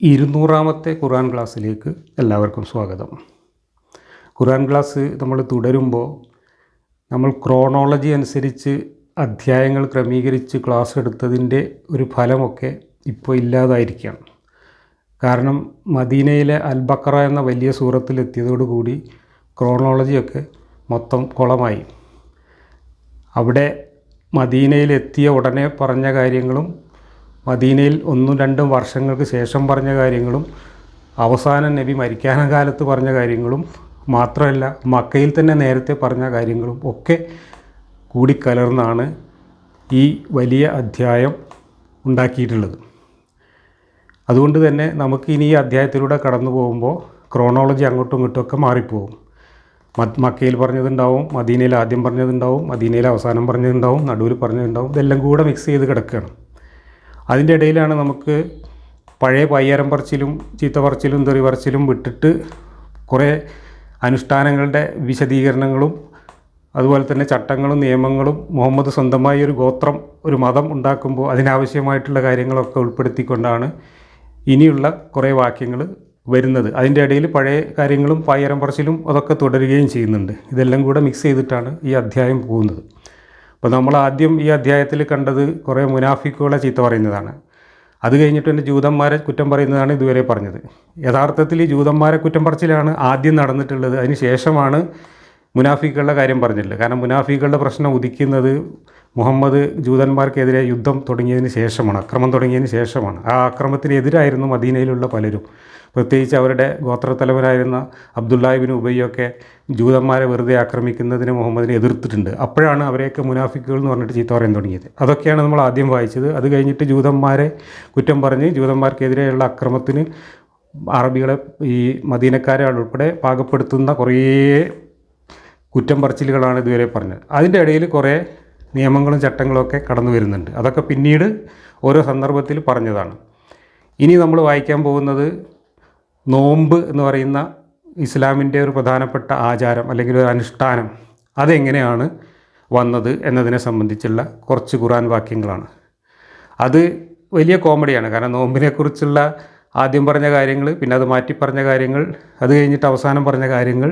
200-ാമത്തെ ഖുർആൻ ക്ലാസ്സിലേക്ക് എല്ലാവർക്കും സ്വാഗതം. ഖുർആൻ ക്ലാസ് നമ്മൾ തുടരുമ്പോൾ നമ്മൾ ക്രോണോളജി അനുസരിച്ച് അധ്യായങ്ങൾ ക്രമീകരിച്ച് ക്ലാസ് എടുത്തതിൻ്റെ ഒരു ഫലമൊക്കെ ഇപ്പോൾ ഇല്ലാതായിരിക്കുകയാണ്. കാരണം മദീനയിലെ അൽ ബഖറ എന്ന വലിയ സൂറത്തിലെത്തിയതോടുകൂടി ക്രോണോളജിയൊക്കെ മൊത്തം കുളമായി. അവിടെ മദീനയിലെത്തിയ ഉടനെ പറഞ്ഞ കാര്യങ്ങളും മദീനയിൽ 1-2 വർഷങ്ങൾക്ക് ശേഷം പറഞ്ഞ കാര്യങ്ങളും അവസാനം നബി മരിക്കാന കാലത്ത് പറഞ്ഞ കാര്യങ്ങളും മാത്രമല്ല മക്കയിൽ തന്നെ നേരത്തെ പറഞ്ഞ കാര്യങ്ങളും ഒക്കെ കൂടിക്കലർന്നാണ് ഈ വലിയ അധ്യായം ഉണ്ടാക്കിയിട്ടുള്ളത്. അതുകൊണ്ട് തന്നെ നമുക്ക് ഇനി ഈ അധ്യായത്തിലൂടെ കടന്നു പോകുമ്പോൾ ക്രോണോളജി അങ്ങോട്ടും ഇങ്ങോട്ടുമൊക്കെ മാറിപ്പോകും. മക്കയിൽ പറഞ്ഞതുണ്ടാവും, മദീനയിൽ ആദ്യം പറഞ്ഞതുണ്ടാവും, മദീനയിൽ അവസാനം പറഞ്ഞതുണ്ടാവും, നടുവിൽ പറഞ്ഞതുണ്ടാവും. ഇതെല്ലാം കൂടെ മിക്സ് ചെയ്ത് കിടക്കുകയാണ്. അതിൻ്റെ ഇടയിലാണ് നമുക്ക് പഴയ പയ്യാരം പറച്ചിലും ചീത്ത പറച്ചിലും തെറി പറച്ചിലും വിട്ടിട്ട് കുറേ അനുഷ്ഠാനങ്ങളുടെ വിശദീകരണങ്ങളും അതുപോലെ തന്നെ ചട്ടങ്ങളും നിയമങ്ങളും മുഹമ്മദ് സ്വന്തമായി ഒരു ഗോത്രം ഒരു മതം ഉണ്ടാക്കുമ്പോൾ അതിനാവശ്യമായിട്ടുള്ള കാര്യങ്ങളൊക്കെ ഉൾപ്പെടുത്തിക്കൊണ്ടാണ് ഇനിയുള്ള കുറേ വാക്യങ്ങൾ വരുന്നത്. അതിൻ്റെ ഇടയിൽ പഴയ കാര്യങ്ങളും പയ്യാരം പറച്ചിലും അതൊക്കെ തുടരുകയും ചെയ്യുന്നുണ്ട്. ഇതെല്ലാം കൂടെ മിക്സ് ചെയ്തിട്ടാണ് ഈ അധ്യായം പോകുന്നത്. അപ്പോൾ നമ്മൾ ആദ്യം ഈ അധ്യായത്തിൽ കണ്ടത് കുറേ മുനാഫിക്കുകളെ ചീത്ത പറയുന്നതാണ്. അത് കഴിഞ്ഞിട്ട് തന്നെ ജൂതന്മാരെ കുറ്റം പറയുന്നതാണ് ഇതുവരെ പറഞ്ഞത്. യഥാർത്ഥത്തിൽ ഈ ജൂതന്മാരെ കുറ്റം പറച്ചിലാണ് ആദ്യം നടന്നിട്ടുള്ളത്. അതിന് ശേഷമാണ് മുനാഫിക്കുകളുടെ കാര്യം പറഞ്ഞിട്ടുള്ളത്. കാരണം മുനാഫിക്കുകളുടെ പ്രശ്നം ഉദിക്കുന്നത് മുഹമ്മദ് ജൂതന്മാർക്കെതിരെ യുദ്ധം തുടങ്ങിയതിന് ശേഷമാണ്, അക്രമം തുടങ്ങിയതിന് ശേഷമാണ്. ആ അക്രമത്തിനെതിരായിരുന്നു മദീനയിലുള്ള പലരും. പ്രത്യേകിച്ച് അവരുടെ ഗോത്രത്തലവനായിരുന്ന അബ്ദുല്ലാ ഇബ്നു ഉബയ്യൊക്കെ ജൂതന്മാരെ വെറുതെ ആക്രമിക്കുന്നതിന് മുഹമ്മദിനെ എതിർത്തിട്ടുണ്ട്. അപ്പോഴാണ് അവരെയൊക്കെ മുനാഫിക്കുകൾ എന്ന് പറഞ്ഞിട്ട് ചീത്ത പറയാൻ തുടങ്ങിയത്. അതൊക്കെയാണ് നമ്മൾ ആദ്യം വായിച്ചത്. അത് കഴിഞ്ഞിട്ട് ജൂതന്മാരെ കുറ്റം പറഞ്ഞ് ജൂതന്മാർക്കെതിരെയുള്ള അക്രമത്തിന് അറബികളെ ഈ മദീനക്കാരെ ഉൾപ്പെടെ പാകപ്പെടുത്തുന്ന കുറേ കുറ്റം പറച്ചിലുകളാണ് ഇതുവരെ പറഞ്ഞത്. അതിൻ്റെ ഇടയിൽ കുറേ നിയമങ്ങളും ചട്ടങ്ങളൊക്കെ കടന്നു വരുന്നുണ്ട്. അതൊക്കെ പിന്നീട് ഓരോ സന്ദർഭത്തിൽ പറഞ്ഞതാണ്. ഇനി നമ്മൾ വായിക്കാൻ പോകുന്നത് നോമ്പ് എന്ന് പറയുന്ന ഇസ്ലാമിൻ്റെ ഒരു പ്രധാനപ്പെട്ട ആചാരം അല്ലെങ്കിൽ ഒരു അനുഷ്ഠാനം അതെങ്ങനെയാണ് വന്നത് എന്നതിനെ സംബന്ധിച്ചുള്ള കുറച്ച് ഖുർആൻ വാക്യങ്ങളാണ്. അത് വലിയ കോമഡിയാണ്. കാരണം നോമ്പിനെക്കുറിച്ചുള്ള ആദ്യം പറഞ്ഞ കാര്യങ്ങൾ, പിന്നെ അത് മാറ്റി പറഞ്ഞ കാര്യങ്ങൾ, അത് കഴിഞ്ഞിട്ട് അവസാനം പറഞ്ഞ കാര്യങ്ങൾ,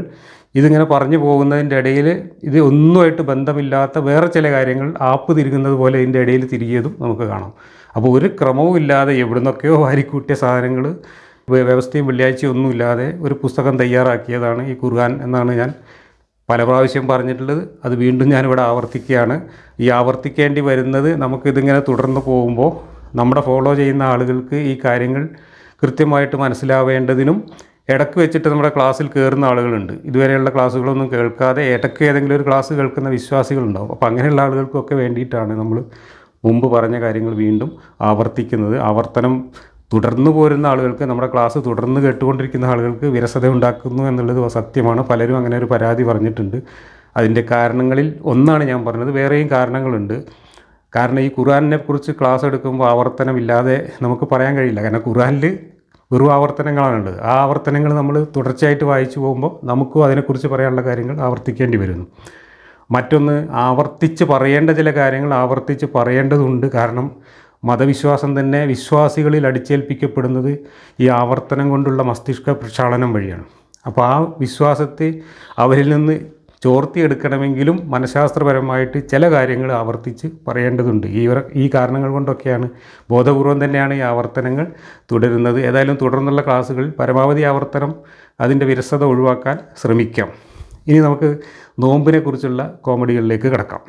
ഇതിങ്ങനെ പറഞ്ഞു പോകുന്നതിൻ്റെ ഇടയിൽ ഇത് ഒന്നുമായിട്ട് ബന്ധമില്ലാത്ത വേറെ ചില കാര്യങ്ങൾ ആപ്പ് തിരികുന്നത് പോലെ ഇതിൻ്റെ ഇടയിൽ തിരികിയതും നമുക്ക് കാണാം. അപ്പോൾ ഒരു ക്രമവും ഇല്ലാതെ എവിടുന്നൊക്കെയോ വാരിക്കൂട്ടിയ സാധനങ്ങൾ വ്യവസ്ഥയും വെള്ളിയാഴ്ചയും ഒന്നുമില്ലാതെ ഒരു പുസ്തകം തയ്യാറാക്കിയതാണ് ഈ ഖുർആൻ എന്നാണ് ഞാൻ പല പ്രാവശ്യം പറഞ്ഞിട്ടുള്ളത്. അത് വീണ്ടും ഞാനിവിടെ ആവർത്തിക്കുകയാണ്. ഈ ആവർത്തിക്കേണ്ടി വരുന്നത് നമുക്കിതിങ്ങനെ തുടർന്ന് പോകുമ്പോൾ നമ്മുടെ ഫോളോ ചെയ്യുന്ന ആളുകൾക്ക് ഈ കാര്യങ്ങൾ കൃത്യമായിട്ട് മനസ്സിലാവേണ്ടതിനും ഇടയ്ക്ക് വെച്ചിട്ട് നമ്മുടെ ക്ലാസ്സിൽ കയറുന്ന ആളുകളുണ്ട്. ഇതുവരെയുള്ള ക്ലാസ്സുകളൊന്നും കേൾക്കാതെ ഇടയ്ക്ക് ഏതെങ്കിലും ഒരു ക്ലാസ് കേൾക്കുന്ന വിശ്വാസികളുണ്ടാവും. അപ്പോൾ അങ്ങനെയുള്ള ആളുകൾക്കൊക്കെ വേണ്ടിയിട്ടാണ് നമ്മൾ മുമ്പ് പറഞ്ഞ കാര്യങ്ങൾ വീണ്ടും ആവർത്തിക്കുന്നത്. ആവർത്തനം തുടർന്നു പോരുന്ന ആളുകൾക്ക്, നമ്മുടെ ക്ലാസ് തുടർന്ന് കേട്ടുകൊണ്ടിരിക്കുന്ന ആളുകൾക്ക് വിരസത ഉണ്ടാക്കുന്നു എന്നുള്ളത് സത്യമാണ്. പലരും അങ്ങനെ ഒരു പരാതി പറഞ്ഞിട്ടുണ്ട്. അതിൻ്റെ കാരണങ്ങളിൽ ഒന്നാണ് ഞാൻ പറഞ്ഞത്. വേറെയും കാരണങ്ങളുണ്ട്. കാരണം ഈ ഖുർആനിനെ കുറിച്ച് ക്ലാസ് എടുക്കുമ്പോൾ ആവർത്തനമില്ലാതെ നമുക്ക് പറയാൻ കഴിയില്ല. കാരണം ഖുർആനിൽ വെറും ആവർത്തനങ്ങളാണുള്ളത്. ആ ആവർത്തനങ്ങൾ നമ്മൾ തുടർച്ചയായിട്ട് വായിച്ചു പോകുമ്പോൾ നമുക്കും അതിനെക്കുറിച്ച് പറയാനുള്ള കാര്യങ്ങൾ ആവർത്തിക്കേണ്ടി വരുന്നു. മറ്റൊന്ന്, ആവർത്തിച്ച് പറയേണ്ട ചില കാര്യങ്ങൾ ആവർത്തിച്ച് പറയേണ്ടതുണ്ട്. കാരണം മതവിശ്വാസം തന്നെ വിശ്വാസികളിൽ അടിച്ചേൽപ്പിക്കപ്പെടുന്നത് ഈ ആവർത്തനം കൊണ്ടുള്ള മസ്തിഷ്ക പ്രക്ഷാളനം വഴിയാണ്. അപ്പോൾ ആ വിശ്വാസത്തെ അവരിൽ നിന്ന് ചോർത്തിയെടുക്കണമെങ്കിലും മനഃശാസ്ത്രപരമായിട്ട് ചില കാര്യങ്ങൾ ആവർത്തിച്ച് പറയേണ്ടതുണ്ട്. ഈ കാരണങ്ങൾ കൊണ്ടൊക്കെയാണ് ബോധപൂർവം തന്നെയാണ് ഈ ആവർത്തനങ്ങൾ തുടരുന്നത്. ഏതായാലും തുടർന്നുള്ള ക്ലാസ്സുകളിൽ പരമാവധി ആവർത്തനം അതിൻ്റെ വിരസത ഒഴിവാക്കാൻ ശ്രമിക്കാം. ഇനി നമുക്ക് നോമ്പിനെക്കുറിച്ചുള്ള കോമഡികളിലേക്ക് കിടക്കാം.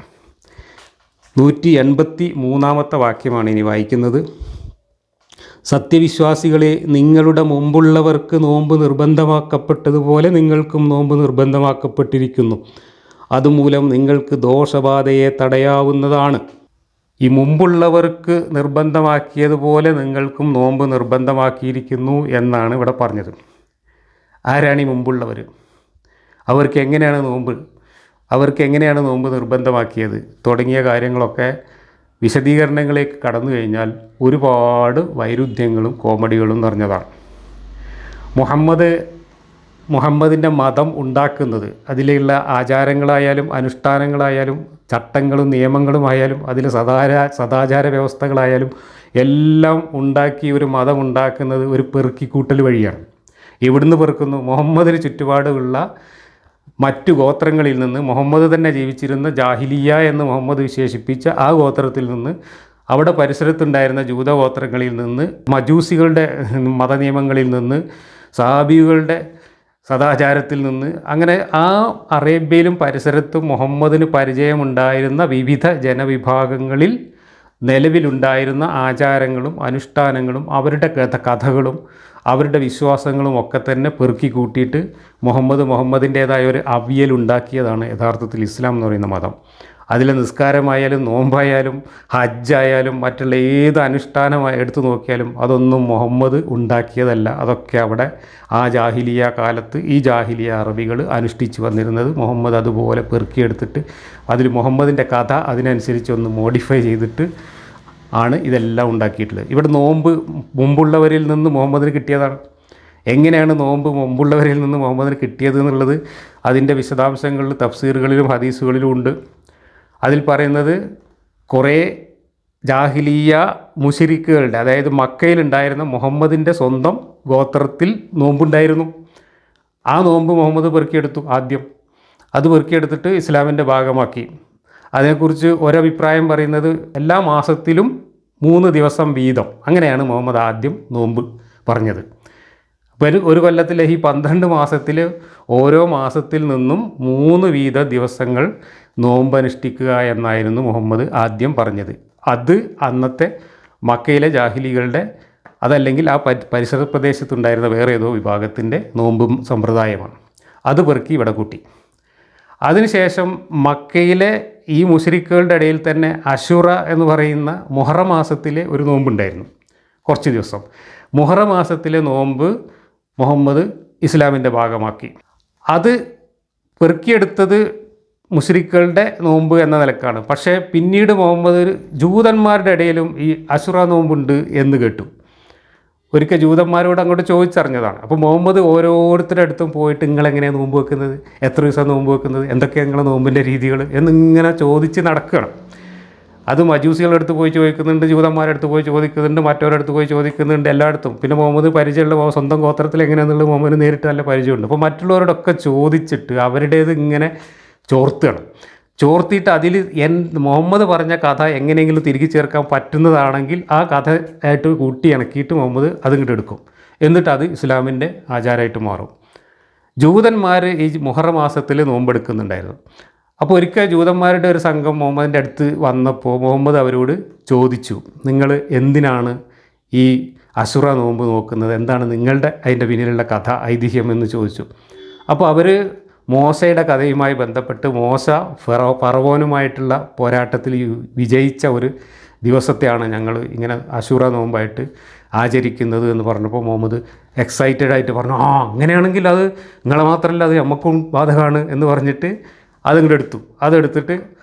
183-ാമത്തെ വാക്യമാണ് ഇനി വായിക്കുന്നത്. സത്യവിശ്വാസികളെ, നിങ്ങളുടെ മുമ്പുള്ളവർക്ക് നോമ്പ് നിർബന്ധമാക്കപ്പെട്ടതുപോലെ നിങ്ങൾക്കും നോമ്പ് നിർബന്ധമാക്കപ്പെട്ടിരിക്കുന്നു. അതുമൂലം നിങ്ങൾക്ക് ദോഷബാധയെ തടയാവുന്നതാണ്. ഈ മുമ്പുള്ളവർക്ക് നിർബന്ധമാക്കിയതുപോലെ നിങ്ങൾക്കും നോമ്പ് നിർബന്ധമാക്കിയിരിക്കുന്നു എന്നാണ് ഇവിടെ പറഞ്ഞത്. ആരാണ് ഈ മുമ്പുള്ളവർ? അവർക്ക് എങ്ങനെയാണ് നോമ്പ് നിർബന്ധമാക്കിയത് തുടങ്ങിയ കാര്യങ്ങളൊക്കെ വിശദീകരണങ്ങളിലേക്ക് കടന്നു കഴിഞ്ഞാൽ ഒരുപാട് വൈരുദ്ധ്യങ്ങളും കോമഡികളും നിറഞ്ഞതാണ്. മുഹമ്മദ് മുഹമ്മദിൻ്റെ മതം ഉണ്ടാക്കുന്നത്, അതിലുള്ള ആചാരങ്ങളായാലും അനുഷ്ഠാനങ്ങളായാലും ചട്ടങ്ങളും നിയമങ്ങളുമായാലും അതിൽ സദാചാര വ്യവസ്ഥകളായാലും എല്ലാം ഉണ്ടാക്കി ഒരു മതം ഉണ്ടാക്കുന്നത് ഒരു പെറുക്കിക്കൂട്ടൽ വഴിയാണ്. എവിടുന്ന് പെറുക്കുന്നു? മുഹമ്മദിന് ചുറ്റുപാടുള്ള മറ്റു ഗോത്രങ്ങളിൽ നിന്ന്, മുഹമ്മദ് തന്നെ ജീവിച്ചിരുന്ന ജാഹിലിയ എന്ന് മുഹമ്മദ് വിശേഷിപ്പിച്ച ആ ഗോത്രത്തിൽ നിന്ന്, അവിടെ പരിസരത്തുണ്ടായിരുന്ന ജൂതഗോത്രങ്ങളിൽ നിന്ന്, മജൂസികളുടെ മതനിയമങ്ങളിൽ നിന്ന്, സഹാബികളുടെ സദാചാരത്തിൽ നിന്ന്, അങ്ങനെ ആ അറേബ്യയിലും പരിസരത്തും മുഹമ്മദിന് പരിചയമുണ്ടായിരുന്ന വിവിധ ജനവിഭാഗങ്ങളിൽ നിലവിലുണ്ടായിരുന്ന ആചാരങ്ങളും അനുഷ്ഠാനങ്ങളും അവരുടെ കഥകളും അവരുടെ വിശ്വാസങ്ങളും ഒക്കെ തന്നെ പെറുക്കി കൂട്ടിയിട്ട് മുഹമ്മദിൻ്റേതായ ഒരു അവിയലുണ്ടാക്കിയതാണ് യഥാർത്ഥത്തിൽ ഇസ്ലാം എന്ന് പറയുന്ന മതം. അതിലെ നിസ്കാരമായാലും നോമ്പായാലും ഹജ്ജായാലും മറ്റുള്ള ഏത് അനുഷ്ഠാനമായി എടുത്തു നോക്കിയാലും അതൊന്നും മുഹമ്മദ് ഉണ്ടാക്കിയതല്ല. അതൊക്കെ അവിടെ ആ ജാഹിലിയ കാലത്ത് ഈ ജാഹിലിയ അറബികൾ അനുഷ്ഠിച്ചു വന്നിരുന്നത് മുഹമ്മദ് അതുപോലെ പെറുക്കിയെടുത്തിട്ട് അതിൽ മുഹമ്മദിൻ്റെ കഥ അതിനനുസരിച്ചൊന്ന് മോഡിഫൈ ചെയ്തിട്ട് ആണ് ഇതെല്ലാം ഉണ്ടാക്കിയിട്ടുള്ളത്. ഇവിടെ നോമ്പ് മുമ്പുള്ളവരിൽ നിന്ന് മുഹമ്മദിന് കിട്ടിയതാണ്. എങ്ങനെയാണ് നോമ്പ് മുമ്പുള്ളവരിൽ നിന്ന് മുഹമ്മദിന് കിട്ടിയത് എന്നുള്ളത് അതിൻ്റെ വിശദാംശങ്ങളിൽ തഫ്സീറുകളിലും ഹദീസുകളിലും ഉണ്ട്. അതിൽ പറയുന്നത് കുറേ ജാഹിലിയ മുശിരിക്കുകളുടെ, അതായത് മക്കയിലുണ്ടായിരുന്ന മുഹമ്മദിൻ്റെ സ്വന്തം ഗോത്രത്തിൽ നോമ്പുണ്ടായിരുന്നു. ആ നോമ്പ് മുഹമ്മദ് പെറുക്കിയെടുത്തു. ആദ്യം അത് പെറുക്കിയെടുത്തിട്ട് ഇസ്ലാമിൻ്റെ ഭാഗമാക്കി. അതിനെക്കുറിച്ച് ഒരഭിപ്രായം പറയുന്നത് എല്ലാ മാസത്തിലും 3 ദിവസം വീതം, അങ്ങനെയാണ് മുഹമ്മദ് ആദ്യം നോമ്പ് പറഞ്ഞത്. അപ്പോൾ ഒരു കൊല്ലത്തിലെ ഈ 12 മാസത്തിൽ ഓരോ മാസത്തിൽ നിന്നും 3 വീത ദിവസങ്ങൾ നോമ്പ് അനുഷ്ഠിക്കുക എന്നായിരുന്നു മുഹമ്മദ് ആദ്യം പറഞ്ഞത്. അത് അന്നത്തെ മക്കയിലെ ജാഹിലികളുടെ, അതല്ലെങ്കിൽ ആ പരിസര പ്രദേശത്തുണ്ടായിരുന്ന വേറെ ഏതോ വിഭാഗത്തിൻ്റെ നോമ്പും സമ്പ്രദായമാണ്. അത് പെറുക്കി ഇവിടെ കൂട്ടി. അതിനുശേഷം മക്കയിലെ ഈ മുശ്രിക്കുകളുടെ ഇടയിൽ തന്നെ അശുറ എന്ന് പറയുന്ന മുഹറം മാസത്തിലെ ഒരു നോമ്പുണ്ടായിരുന്നു, കുറച്ച് ദിവസം. മുഹറം മാസത്തിലെ നോമ്പ് മുഹമ്മദ് ഇസ്ലാമിൻ്റെ ഭാഗമാക്കി. അത് പെറുക്കിയെടുത്തത് മുശ്രിക്കുകളുടെ നോമ്പ് എന്ന നിലക്കാണ്. പക്ഷേ പിന്നീട് മുഹമ്മദ് ജൂതന്മാരുടെ ഇടയിലും ഈ അശുറ നോമ്പുണ്ട് എന്ന് കേട്ടു. ഒരിക്കൽ ജൂതന്മാരോട് അങ്ങോട്ട് ചോദിച്ചറിഞ്ഞതാണ്. അപ്പോൾ മുഹമ്മദ് ഓരോരുത്തരുടെ അടുത്തും പോയിട്ട് നിങ്ങളെങ്ങനെയാണ് നോമ്പ് വെക്കുന്നത്, എത്ര ദിവസം നോമ്പ് വെക്കുന്നത്, എന്തൊക്കെയാണ് നിങ്ങളുടെ നോമ്പിൻ്റെ രീതികൾ എന്നിങ്ങനെ ചോദിച്ച് നടക്കുകയാണ്. അത് മജൂസികളുടെ അടുത്ത് പോയി ചോദിക്കുന്നുണ്ട്, ജൂതന്മാരുടെ അടുത്ത് പോയി ചോദിക്കുന്നുണ്ട്, മറ്റവരുടെ അടുത്ത് പോയി ചോദിക്കുന്നുണ്ട്, എല്ലായിടത്തും. പിന്നെ മുഹമ്മദ് പരിചയമുള്ള സ്വന്തം ഗോത്രത്തിൽ എങ്ങനെയാണെന്നുള്ളത് മുഹമ്മദ് നേരിട്ട് നല്ല പരിചയമുണ്ട്. അപ്പോൾ മറ്റുള്ളവരോടൊക്കെ ചോദിച്ചിട്ട് അവരുടേത് ഇങ്ങനെ ചോർത്തിയിട്ട് അതിൽ മുഹമ്മദ് പറഞ്ഞ കഥ എങ്ങനെയെങ്കിലും തിരികെ ചേർക്കാൻ പറ്റുന്നതാണെങ്കിൽ ആ കഥ ആയിട്ട് കൂട്ടി ഇണക്കിയിട്ട് മുഹമ്മദ് അതിങ്ങോട്ട് എടുക്കും. എന്നിട്ട് അത് ഇസ്ലാമിൻ്റെ ആചാരമായിട്ട് മാറും. ജൂതന്മാർ ഈ മുഹറം മാസത്തിൽ നോമ്പെടുക്കുന്നുണ്ടായിരുന്നു. അപ്പോൾ ഒരിക്കൽ ജൂതന്മാരുടെ ഒരു സംഘം മുഹമ്മദിൻ്റെ അടുത്ത് വന്നപ്പോൾ മുഹമ്മദ് അവരോട് ചോദിച്ചു, നിങ്ങൾ എന്തിനാണ് ഈ അശുറ നോമ്പ് നോക്കുന്നത്, എന്താണ് നിങ്ങളുടെ അതിൻ്റെ പിന്നിലുള്ള കഥ, ഐതിഹ്യം എന്ന് ചോദിച്ചു. അപ്പോൾ അവർ മോശയുടെ കഥയുമായി ബന്ധപ്പെട്ട് മോശ ഫറവോനുമായിട്ടുള്ള പോരാട്ടത്തിൽ വിജയിച്ച ഒരു ദിവസത്തെയാണ് ഞങ്ങൾ ഇങ്ങനെ അശൂറ നോമ്പായിട്ട് ആചരിക്കുന്നത് എന്ന് പറഞ്ഞപ്പോൾ മുഹമ്മദ് എക്സൈറ്റഡ് ആയിട്ട് പറഞ്ഞു, അങ്ങനെയാണെങ്കിൽ അത് നിങ്ങളെ മാത്രമല്ല അത് നമുക്കും ബാധകമാണ് എന്ന് പറഞ്ഞിട്ട് അതിങ്ങോട്ട് എടുത്തു. അതെടുത്തിട്ട്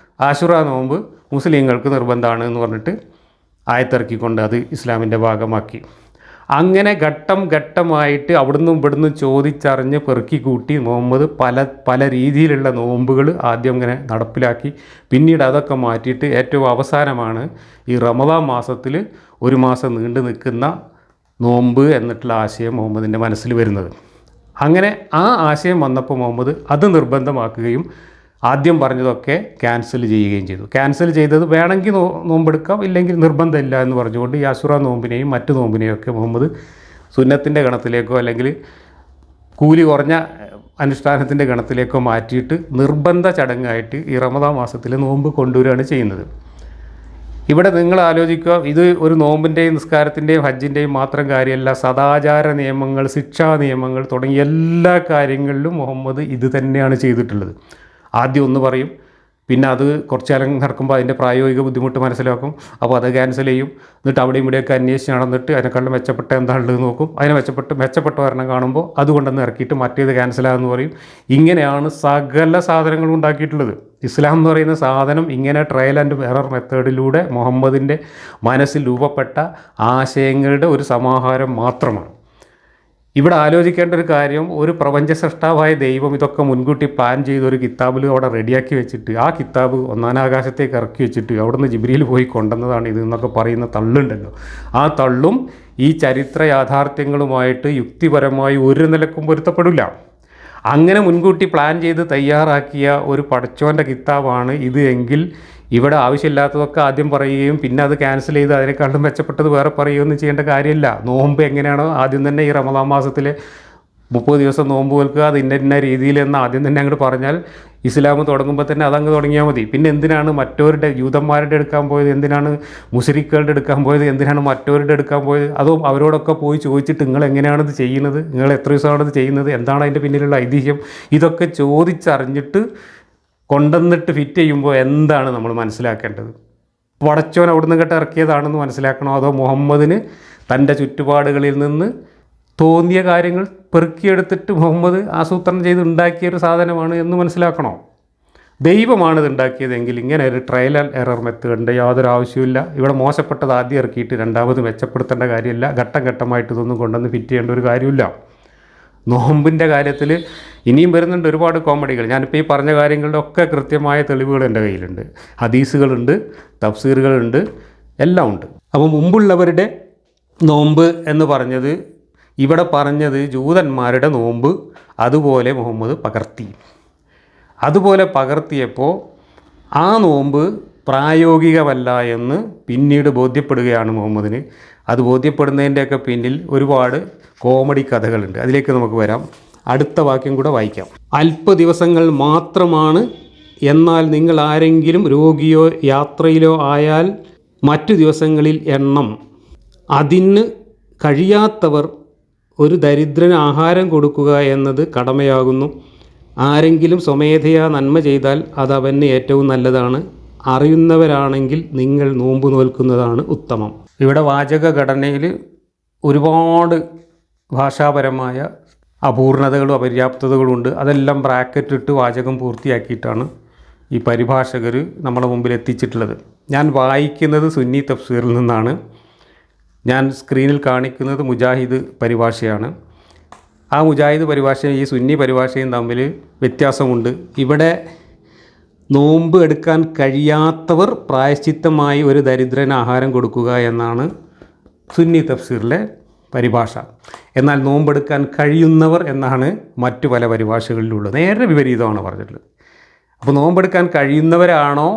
ആശുറ നോമ്പ് മുസ്ലിങ്ങൾക്ക് നിർബന്ധമാണ് എന്ന് പറഞ്ഞിട്ട് ആയത്തിറക്കിക്കൊണ്ട് അത് ഇസ്ലാമിൻ്റെ ഭാഗമാക്കി. അങ്ങനെ ഘട്ടം ഘട്ടമായിട്ട് അവിടുന്ന് ഇവിടുന്ന് ചോദിച്ചറിഞ്ഞ് പെറുക്കി കൂട്ടി മുഹമ്മദ് പല രീതിയിലുള്ള നോമ്പുകൾ ആദ്യം ഇങ്ങനെ നടപ്പിലാക്കി. പിന്നീട് അതൊക്കെ മാറ്റിയിട്ട് ഏറ്റവും അവസാനമാണ് ഈ റമദാൻ മാസത്തിൽ 1 മാസം നീണ്ടു നിൽക്കുന്ന നോമ്പ് എന്നിട്ടുള്ള ആശയം മുഹമ്മദിൻ്റെ മനസ്സിൽ വരുന്നത്. അങ്ങനെ ആ ആശയം വന്നപ്പോൾ മുഹമ്മദ് അത് നിർബന്ധമാക്കുകയും ആദ്യം പറഞ്ഞതൊക്കെ ക്യാൻസൽ ചെയ്യുകയും ചെയ്തു. ക്യാൻസൽ ചെയ്തത് വേണമെങ്കിൽ നോമ്പെടുക്കാം, ഇല്ലെങ്കിൽ നിർബന്ധമില്ല എന്ന് പറഞ്ഞുകൊണ്ട് ഈ അശുറ നോമ്പിനെയും മറ്റു നോമ്പിനെയും ഒക്കെ മുഹമ്മദ് സുന്നത്തിൻ്റെ ഗണത്തിലേക്കോ അല്ലെങ്കിൽ കൂലി കുറഞ്ഞ അനുഷ്ഠാനത്തിൻ്റെ ഗണത്തിലേക്കോ മാറ്റിയിട്ട് നിർബന്ധ ചടങ്ങായിട്ട് ഈ റമദാൻ മാസത്തിൽ നോമ്പ് കൊണ്ടുവരികയാണ് ചെയ്യുന്നത്. ഇവിടെ നിങ്ങൾ ആലോചിക്കുക, ഇത് ഒരു നോമ്പിൻ്റെയും നിസ്കാരത്തിൻ്റെയും ഹജ്ജിൻ്റെയും മാത്രം കാര്യമല്ല, സദാചാര നിയമങ്ങൾ, ശിക്ഷാ നിയമങ്ങൾ തുടങ്ങിയ എല്ലാ കാര്യങ്ങളിലും മുഹമ്മദ് ഇത് തന്നെയാണ് ചെയ്തിട്ടുള്ളത്. ആദ്യം ഒന്ന് പറയും, പിന്നെ അത് കുറച്ച് കാലം നടക്കുമ്പോൾ അതിൻ്റെ പ്രായോഗിക ബുദ്ധിമുട്ട് മനസ്സിലാക്കും, അപ്പോൾ അത് ക്യാൻസൽ ചെയ്യും. എന്നിട്ട് അവിടെയും ഇവിടെയൊക്കെ അന്വേഷിച്ച് നടന്നിട്ട് അതിനെക്കാളും മെച്ചപ്പെട്ട എന്താണുള്ളത് നോക്കും. അതിനെ മെച്ചപ്പെട്ട ഒരെണ്ണം കാണുമ്പോൾ അതുകൊണ്ടൊന്ന് ഇറക്കിയിട്ട് മറ്റേത് ക്യാൻസലാണെന്ന് പറയും. ഇങ്ങനെയാണ് സകല സാധനങ്ങളും ഉണ്ടാക്കിയിട്ടുള്ളത്. ഇസ്ലാം എന്ന് പറയുന്ന സാധനം ഇങ്ങനെ ട്രയൽ ആൻഡ് എറർ മെത്തേഡിലൂടെ മുഹമ്മദിൻ്റെ മനസ്സിൽ രൂപപ്പെട്ട ആശയങ്ങളുടെ ഒരു സമാഹാരം മാത്രമാണ്. ഇവിടെ ആലോചിക്കേണ്ട ഒരു കാര്യം, ഒരു പ്രപഞ്ച സൃഷ്ടാവായ ദൈവം ഇതൊക്കെ മുൻകൂട്ടി പ്ലാൻ ചെയ്ത് ഒരു കിതാബിൽ അവിടെ റെഡിയാക്കി വെച്ചിട്ട് ആ കിതാബ് ഒന്നാനാകാശത്തേക്ക് ഇറക്കി വെച്ചിട്ട് അവിടുന്ന് ജിബ്രീൽ പോയി കൊണ്ടുവന്നതാണ് ഇത് എന്നൊക്കെ പറയുന്ന തള്ളുണ്ടല്ലോ, ആ തള്ളും ഈ ചരിത്ര യാഥാർത്ഥ്യങ്ങളുമായിട്ട് യുക്തിപരമായി ഒരു നിലക്കും പൊരുത്തപ്പെടില്ല. അങ്ങനെ മുൻകൂട്ടി പ്ലാൻ ചെയ്ത് തയ്യാറാക്കിയ ഒരു പടച്ചോൻ്റെ കിതാബാണ് ഇത് എങ്കിൽ ഇവിടെ ആവശ്യമില്ലാത്തതൊക്കെ ആദ്യം പറയുകയും പിന്നെ അത് ക്യാൻസൽ ചെയ്ത് അതിനേക്കാളും മെച്ചപ്പെട്ടത് വേറെ പറയുകയൊന്നും ചെയ്യേണ്ട കാര്യമില്ല. നോമ്പ് എങ്ങനെയാണോ ആദ്യം തന്നെ ഈ റമദാൻ മാസത്തിലെ 30 ദിവസം നോമ്പ് വെൽക്കുക, അത് ഇന്ന രീതിയിൽ എന്ന് ആദ്യം തന്നെ അങ്ങോട്ട് പറഞ്ഞാൽ ഇസ്ലാം തുടങ്ങുമ്പോൾ തന്നെ അതങ്ങ് തുടങ്ങിയാൽ മതി. പിന്നെ എന്തിനാണ് മറ്റവരുടെ യൂതന്മാരുടെ എടുക്കാൻ പോയത്, എന്തിനാണ് മുശ്രിക്കുകളുടെ എടുക്കാൻ പോയത്, എന്തിനാണ് മറ്റവരുടെ എടുക്കാൻ പോയത്? അതും അവരോടൊക്കെ പോയി ചോദിച്ചിട്ട് നിങ്ങൾ എങ്ങനെയാണിത് ചെയ്യുന്നത്, നിങ്ങൾ എത്ര ദിവസമാണിത് ചെയ്യുന്നത്, എന്താണ് അതിൻ്റെ പിന്നിലുള്ള ഐതിഹ്യം, ഇതൊക്കെ ചോദിച്ചറിഞ്ഞിട്ട് കൊണ്ടുവന്നിട്ട് ഫിറ്റ് ചെയ്യുമ്പോൾ എന്താണ് നമ്മൾ മനസ്സിലാക്കേണ്ടത്? പടച്ചോൻ അവിടുന്ന് കേട്ട് ഇറക്കിയതാണെന്ന് മനസ്സിലാക്കണോ, അതോ മുഹമ്മദിന് തൻ്റെ ചുറ്റുപാടുകളിൽ നിന്ന് തോന്നിയ കാര്യങ്ങൾ പെറുക്കിയെടുത്തിട്ട് മുഹമ്മദ് ആസൂത്രണം ചെയ്ത് ഉണ്ടാക്കിയൊരു സാധനമാണ് എന്ന് മനസ്സിലാക്കണോ? ദൈവമാണിത് ഉണ്ടാക്കിയതെങ്കിൽ ഇങ്ങനെ ഒരു ട്രയൽ ആൻഡ് എറർ മെത്തേഡിൻ്റെ യാതൊരു ആവശ്യമില്ല. ഇവിടെ മോശപ്പെട്ടത് ആദ്യം ഇറക്കിയിട്ട് രണ്ടാമത് മെച്ചപ്പെടുത്തേണ്ട കാര്യമില്ല. ഘട്ടം ഘട്ടമായിട്ട് ഇതൊന്നും കൊണ്ടുവന്ന് ഫിറ്റ് ചെയ്യേണ്ട ഒരു കാര്യമില്ല. നോമ്പിൻ്റെ കാര്യത്തിൽ ഇനിയും വരുന്നുണ്ട് ഒരുപാട് കോമഡികൾ. ഞാനിപ്പോൾ ഈ പറഞ്ഞ കാര്യങ്ങളുടെ ഒക്കെ കൃത്യമായ തെളിവുകൾ എൻ്റെ കയ്യിലുണ്ട്. ഹദീസുകളുണ്ട്, തഫ്സീറുകളുണ്ട്, എല്ലാം ഉണ്ട്. അപ്പോൾ മുമ്പുള്ളവരുടെ നോമ്പ് എന്ന് പറഞ്ഞത്, ഇവിടെ പറഞ്ഞത് ജൂതന്മാരുടെ നോമ്പ് അതുപോലെ മുഹമ്മദ് പകർത്തി. അതുപോലെ പകർത്തിയപ്പോൾ ആ നോമ്പ് പ്രായോഗികമല്ല എന്ന് പിന്നീട് ബോധ്യപ്പെടുകയാണ് മുഹമ്മദിന്. അത് ബോധ്യപ്പെടുന്നതിൻ്റെയൊക്കെ പിന്നിൽ ഒരുപാട് കോമഡി കഥകളുണ്ട്. അതിലേക്ക് നമുക്ക് വരാം. അടുത്ത വാക്യം കൂടെ വായിക്കാം. അല്പ ദിവസങ്ങൾ മാത്രമാണ്, എന്നാൽ നിങ്ങൾ ആരെങ്കിലും രോഗിയോ യാത്രയിലോ ആയാൽ മറ്റു ദിവസങ്ങളിൽ എണ്ണം. അതിന് കഴിയാത്തവർ ഒരു ദരിദ്രന് ആഹാരം കൊടുക്കുക എന്നത് കടമയാകുന്നു. ആരെങ്കിലും സ്വമേധയാ നന്മ ചെയ്താൽ അത് അവന് ഏറ്റവും നല്ലതാണ്. അറിയുന്നവരാണെങ്കിൽ നിങ്ങൾ നോമ്പ് നോൽക്കുന്നതാണ് ഉത്തമം. ഇവിടെ വാചക ഘടനയിൽ ഒരുപാട് ഭാഷാപരമായ അപൂർണതകളും അപര്യാപ്തതകളുണ്ട്. അതെല്ലാം ബ്രാക്കറ്റ് ഇട്ട് വാചകം പൂർത്തിയാക്കിയിട്ടാണ് ഈ പരിഭാഷകർ നമ്മുടെ മുമ്പിൽ എത്തിച്ചിട്ടുള്ളത്. ഞാൻ വായിക്കുന്നത് സുന്നി തഫ്സീറിൽ നിന്നാണ്. ഞാൻ സ്ക്രീനിൽ കാണിക്കുന്നത് മുജാഹിദ് പരിഭാഷയാണ്. ആ മുജാഹിദ് പരിഭാഷയും ഈ സുന്നി പരിഭാഷയും തമ്മിൽ വ്യത്യാസമുണ്ട്. ഇവിടെ നോമ്പ് എടുക്കാൻ കഴിയാത്തവർ പ്രായശ്ചിത്തമായി ഒരു ദരിദ്രന് ആഹാരം കൊടുക്കുക എന്നാണ് സുന്നി തഫ്സീറിലെ പരിഭാഷ. എന്നാൽ നോമ്പെടുക്കാൻ കഴിയുന്നവർ എന്നാണ് മറ്റു പല പരിഭാഷകളിലുള്ളത്. നേരെ വിപരീതമാണ് പറഞ്ഞിട്ടുള്ളത്. അപ്പോൾ നോമ്പെടുക്കാൻ കഴിയുന്നവരാണോ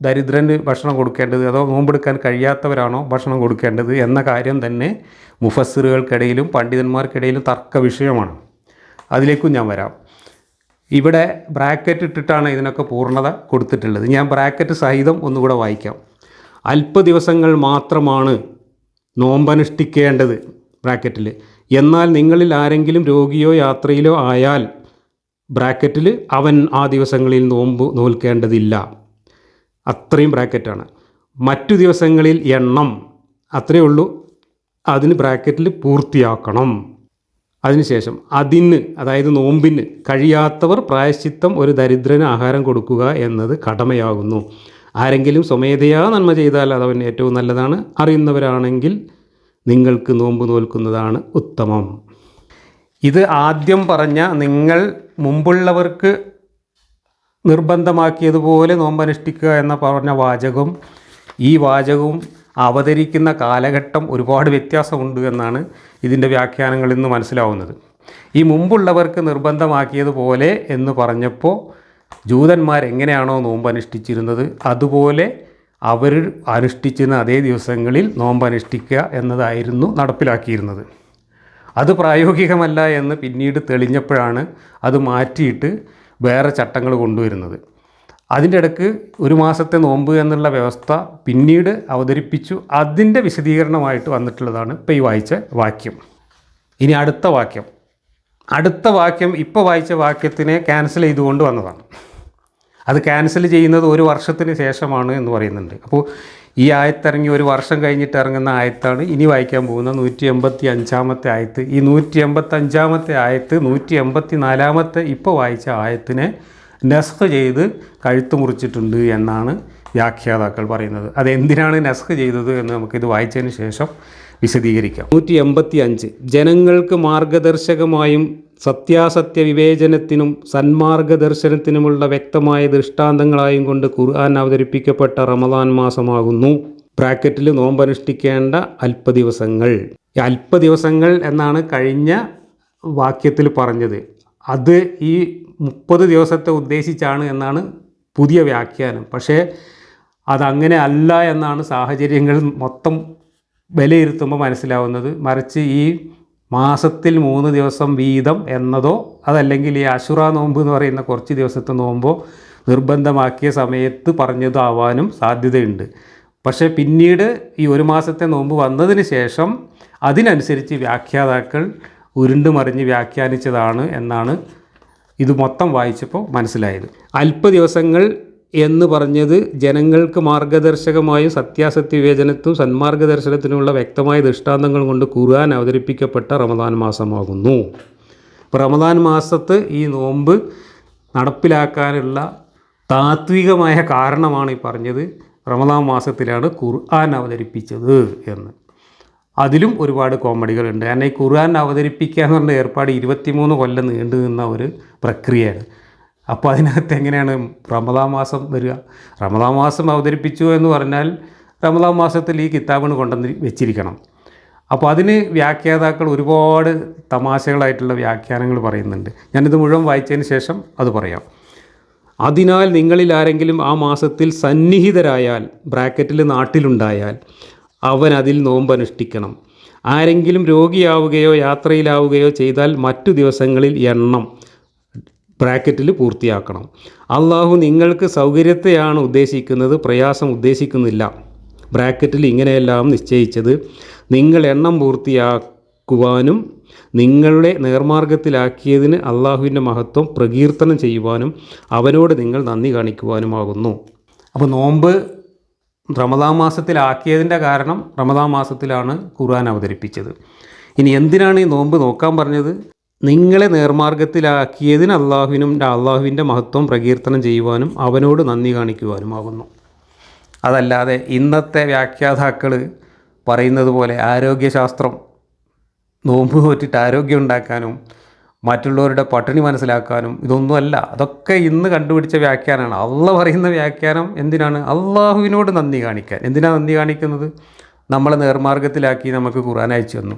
ദരിദ്രന് ഭക്ഷണം കൊടുക്കേണ്ടത്, അതോ നോമ്പെടുക്കാൻ കഴിയാത്തവരാണോ ഭക്ഷണം കൊടുക്കേണ്ടത് എന്ന കാര്യം തന്നെ മുഫസ്സിറുകൾക്കിടയിലും പണ്ഡിതന്മാർക്കിടയിലും തർക്ക വിഷയമാണ്. അതിലേക്കും ഞാൻ വരാം. ഇവിടെ ബ്രാക്കറ്റ് ഇട്ടിട്ടാണ് ഇതിനൊക്കെ പൂർണ്ണത കൊടുത്തിട്ടുള്ളത്. ഞാൻ ബ്രാക്കറ്റ് സഹിതം ഒന്നുകൂടെ വായിക്കാം. അല്പ ദിവസങ്ങൾ മാത്രമാണ് നോമ്പനുഷ്ഠിക്കേണ്ടത് ബ്രാക്കറ്റിൽ, എന്നാൽ നിങ്ങളിൽ ആരെങ്കിലും രോഗിയോ യാത്രയിലോ ആയാൽ ബ്രാക്കറ്റിൽ അവൻ ആ ദിവസങ്ങളിൽ നോമ്പ് നോൽക്കേണ്ടതില്ല. അത്രയും ബ്രാക്കറ്റാണ്. മറ്റു ദിവസങ്ങളിൽ എണ്ണം അത്രയേ ഉള്ളൂ. അതിന് ബ്രാക്കറ്റിൽ പൂർത്തിയാക്കണം. അതിനുശേഷം അതിന്, അതായത് നോമ്പിന് കഴിയാത്തവർ പ്രായശ്ചിത്തം ഒരു ദരിദ്രന് ആഹാരം കൊടുക്കുക എന്നത് കടമയാകുന്നു. ആരെങ്കിലും സ്വമേധയാ നന്മ ചെയ്താൽ അതവൻ ഏറ്റവും നല്ലതാണ്. അറിയുന്നവരാണെങ്കിൽ നിങ്ങൾക്ക് നോമ്പ് നോൽക്കുന്നതാണ് ഉത്തമം. ഇത് ആദ്യം പറഞ്ഞ നിങ്ങൾ മുമ്പുള്ളവർക്ക് നിർബന്ധമാക്കിയതുപോലെ നോമ്പനുഷ്ഠിക്കുക എന്ന പറഞ്ഞ വാചകവും ഈ വാചകവും അവതരിക്കുന്ന കാലഘട്ടം ഒരുപാട് വ്യത്യാസമുണ്ട് എന്നാണ് ഇതിൻ്റെ വ്യാഖ്യാനങ്ങളിൽ നിന്ന് മനസ്സിലാവുന്നത്. ഈ മുമ്പുള്ളവർക്ക് നിർബന്ധമാക്കിയതുപോലെ എന്ന് പറഞ്ഞപ്പോൾ ജൂതന്മാരെങ്ങനെയാണോ നോമ്പ് അനുഷ്ഠിച്ചിരുന്നത് അതുപോലെ അവർ അനുഷ്ഠിച്ചിരുന്ന അതേ ദിവസങ്ങളിൽ നോമ്പ് അനുഷ്ഠിക്കുക എന്നതായിരുന്നു നടപ്പിലാക്കിയിരുന്നത്. അത് പ്രായോഗികമല്ല എന്ന് പിന്നീട് തെളിഞ്ഞപ്പോഴാണ് അത് മാറ്റിയിട്ട് വേറെ ചട്ടങ്ങൾ കൊണ്ടുവരുന്നത്. അതിൻ്റെ ഇടയ്ക്ക് ഒരു മാസത്തെ നോമ്പ് എന്നുള്ള വ്യവസ്ഥ പിന്നീട് അവതരിപ്പിച്ചു. അതിൻ്റെ വിശദീകരണമായിട്ട് വന്നിട്ടുള്ളതാണ് ഇപ്പോൾ ഈ വായിച്ച വാക്യം. ഇനി അടുത്ത വാക്യം ഇപ്പോൾ വായിച്ച വാക്യത്തിനെ ക്യാൻസൽ ചെയ്തുകൊണ്ട് വന്നതാണ്. അത് ക്യാൻസൽ ചെയ്യുന്നത് ഒരു വർഷത്തിന് ശേഷമാണ് എന്ന് പറയുന്നുണ്ട്. അപ്പോൾ ഈ ആയത്തിറങ്ങി ഒരു വർഷം കഴിഞ്ഞിട്ട് ഇറങ്ങുന്ന ആയത്താണ് ഇനി വായിക്കാൻ പോകുന്ന 185-ാമത്തെ ആയത്ത്. ഈ 185-ാമത്തെ ആയത്ത് 184-ാമത്തെ ഇപ്പോൾ വായിച്ച ആയത്തിനെ നസ്ഖ് ചെയ്ത് കഴുത്ത് മുറിച്ചിട്ടുണ്ട് എന്നാണ് വ്യാഖ്യാതാക്കൾ പറയുന്നത്. അതെന്തിനാണ് നസ്ഖ് ചെയ്തത് എന്ന് നമുക്കിത് വായിച്ചതിന് ശേഷം വിശദീകരിക്കാം. 185 ജനങ്ങൾക്ക് മാർഗദർശകമായും സത്യാസത്യ വിവേചനത്തിനും സന്മാർഗദർശനത്തിനുമുള്ള വ്യക്തമായ ദൃഷ്ടാന്തങ്ങളായും കൊണ്ട് ഖുർആൻ അവതരിപ്പിക്കപ്പെട്ട റമദാൻ മാസമാകുന്നു. ബ്രാക്കറ്റിൽ നോമ്പനുഷ്ഠിക്കേണ്ട അല്പദിവസങ്ങൾ. ഈ അല്പദിവസങ്ങൾ എന്നാണ് കഴിഞ്ഞ വാക്യത്തിൽ പറഞ്ഞത്. അത് ഈ 30 ദിവസത്തെ ഉദ്ദേശിച്ചാണ് എന്നാണ് പുതിയ വ്യാഖ്യാനം. പക്ഷേ അതങ്ങനെ അല്ല എന്നാണ് സാഹചര്യങ്ങൾ മൊത്തം വിലയിരുത്തുമ്പോൾ മനസ്സിലാവുന്നത്. മറിച്ച് ഈ മാസത്തിൽ 3 ദിവസം വീതം എന്നതോ അതല്ലെങ്കിൽ ഈ അശുറ നോമ്പ് എന്ന് പറയുന്ന കുറച്ച് ദിവസത്തെ നോമ്പോ നിർബന്ധമാക്കിയ സമയത്ത് പറഞ്ഞതാവാനും സാധ്യതയുണ്ട്. പക്ഷേ പിന്നീട് ഈ 1 മാസത്തെ നോമ്പ് വന്നതിന് ശേഷം അതിനനുസരിച്ച് വ്യാഖ്യാതാക്കൾ ഉരുണ്ടുമറിഞ്ഞ് വ്യാഖ്യാനിച്ചതാണ് എന്നാണ് ഇത് മൊത്തം വായിച്ചപ്പോൾ മനസ്സിലായത്. അല്പ ദിവസങ്ങൾ എന്ന് പറഞ്ഞത് ജനങ്ങൾക്ക് മാർഗദർശകമായും സത്യാസത്യ വിവേചനത്തിനും സന്മാർഗദർശനത്തിനുമുള്ള വ്യക്തമായ ദൃഷ്ടാന്തങ്ങൾ കൊണ്ട് ഖുർആൻ അവതരിപ്പിക്കപ്പെട്ട റമദാൻ മാസമാകുന്നു. ഇപ്പോൾ റമദാൻ മാസത്ത് ഈ നോമ്പ് നടപ്പിലാക്കാനുള്ള താത്വികമായ കാരണമാണ് ഈ പറഞ്ഞത്. റമദാൻ മാസത്തിലാണ് ഖുർആൻ അവതരിപ്പിച്ചത് എന്ന്. അതിലും ഒരുപാട് കോമഡികളുണ്ട്. കാരണം ഈ ഖുർആൻ അവതരിപ്പിക്കുക എന്ന് പറഞ്ഞ ഏർപ്പാട് 23 കൊല്ലം നീണ്ടു നിന്ന ഒരു പ്രക്രിയയാണ്. അപ്പോൾ അതിനകത്ത് എങ്ങനെയാണ് റമദാൻ മാസം വരിക? റമദാൻ മാസം അവതരിപ്പിച്ചു എന്ന് പറഞ്ഞാൽ റമദാൻ മാസത്തിൽ ഈ കിതാബിന് കൊണ്ടുവന്ന് വെച്ചിരിക്കണം. അപ്പോൾ അതിന് വ്യാഖ്യാതാക്കൾ ഒരുപാട് തമാശകളായിട്ടുള്ള വ്യാഖ്യാനങ്ങൾ പറയുന്നുണ്ട്. ഞാനിത് മുഴുവൻ വായിച്ചതിന് ശേഷം അത് പറയാം. അതിനാൽ നിങ്ങളിൽ ആരെങ്കിലും ആ മാസത്തിൽ സന്നിഹിതരായാൽ, ബ്രാക്കറ്റിൽ നാട്ടിലുണ്ടായാൽ, അവൻ അതിൽ നോമ്പനുഷ്ഠിക്കണം. ആരെങ്കിലും രോഗിയാവുകയോ യാത്രയിലാവുകയോ ചെയ്താൽ മറ്റു ദിവസങ്ങളിൽ എണ്ണം ബ്രാക്കറ്റിൽ പൂർത്തിയാക്കണം. അള്ളാഹു നിങ്ങൾക്ക് സൗകര്യത്തെയാണ് ഉദ്ദേശിക്കുന്നത്, പ്രയാസം ഉദ്ദേശിക്കുന്നില്ല. ബ്രാക്കറ്റിൽ ഇങ്ങനെയെല്ലാം നിശ്ചയിച്ചത് നിങ്ങൾ എണ്ണം പൂർത്തിയാക്കുവാനും നിങ്ങളുടെ നേർമാർഗത്തിലാക്കിയതിന് അള്ളാഹുവിൻ്റെ മഹത്വം പ്രകീർത്തനം ചെയ്യുവാനും അവനോട് നിങ്ങൾ നന്ദി കാണിക്കുവാനുമാകുന്നു. അപ്പോൾ നോമ്പ് റമദാൻ മാസത്തിലാക്കിയതിൻ്റെ കാരണം റമദാൻ മാസത്തിലാണ് ഖുർആൻ അവതരിപ്പിച്ചത്. ഇനി എന്തിനാണ് ഈ നോമ്പ് നോക്കാൻ പറഞ്ഞത്? നിങ്ങളെ നേർമാർഗത്തിലാക്കിയതിന് അള്ളാഹുവിൻ്റെ മഹത്വം പ്രകീർത്തനം ചെയ്യുവാനും അവനോട് നന്ദി കാണിക്കുവാനുമാകുന്നു. അതല്ലാതെ ഇന്നത്തെ വ്യാഖ്യാതാക്കൾ പറയുന്നത് പോലെ ആരോഗ്യശാസ്ത്രം നോമ്പ് നോറ്റിട്ട് ആരോഗ്യം ഉണ്ടാക്കാനും മറ്റുള്ളവരുടെ പട്ടിണി മനസ്സിലാക്കാനും ഇതൊന്നുമല്ല. അതൊക്കെ ഇന്ന് കണ്ടുപിടിച്ച വ്യാഖ്യാനമാണ്. അള്ളാഹ് പറയുന്ന വ്യാഖ്യാനം എന്തിനാണ്? അള്ളാഹുവിനോട് നന്ദി കാണിക്കാൻ. എന്തിനാണ് നന്ദി കാണിക്കുന്നത്? നമ്മളെ നേർമാർഗത്തിലാക്കി നമുക്ക് ഖുർആൻ അയച്ചു തന്നു.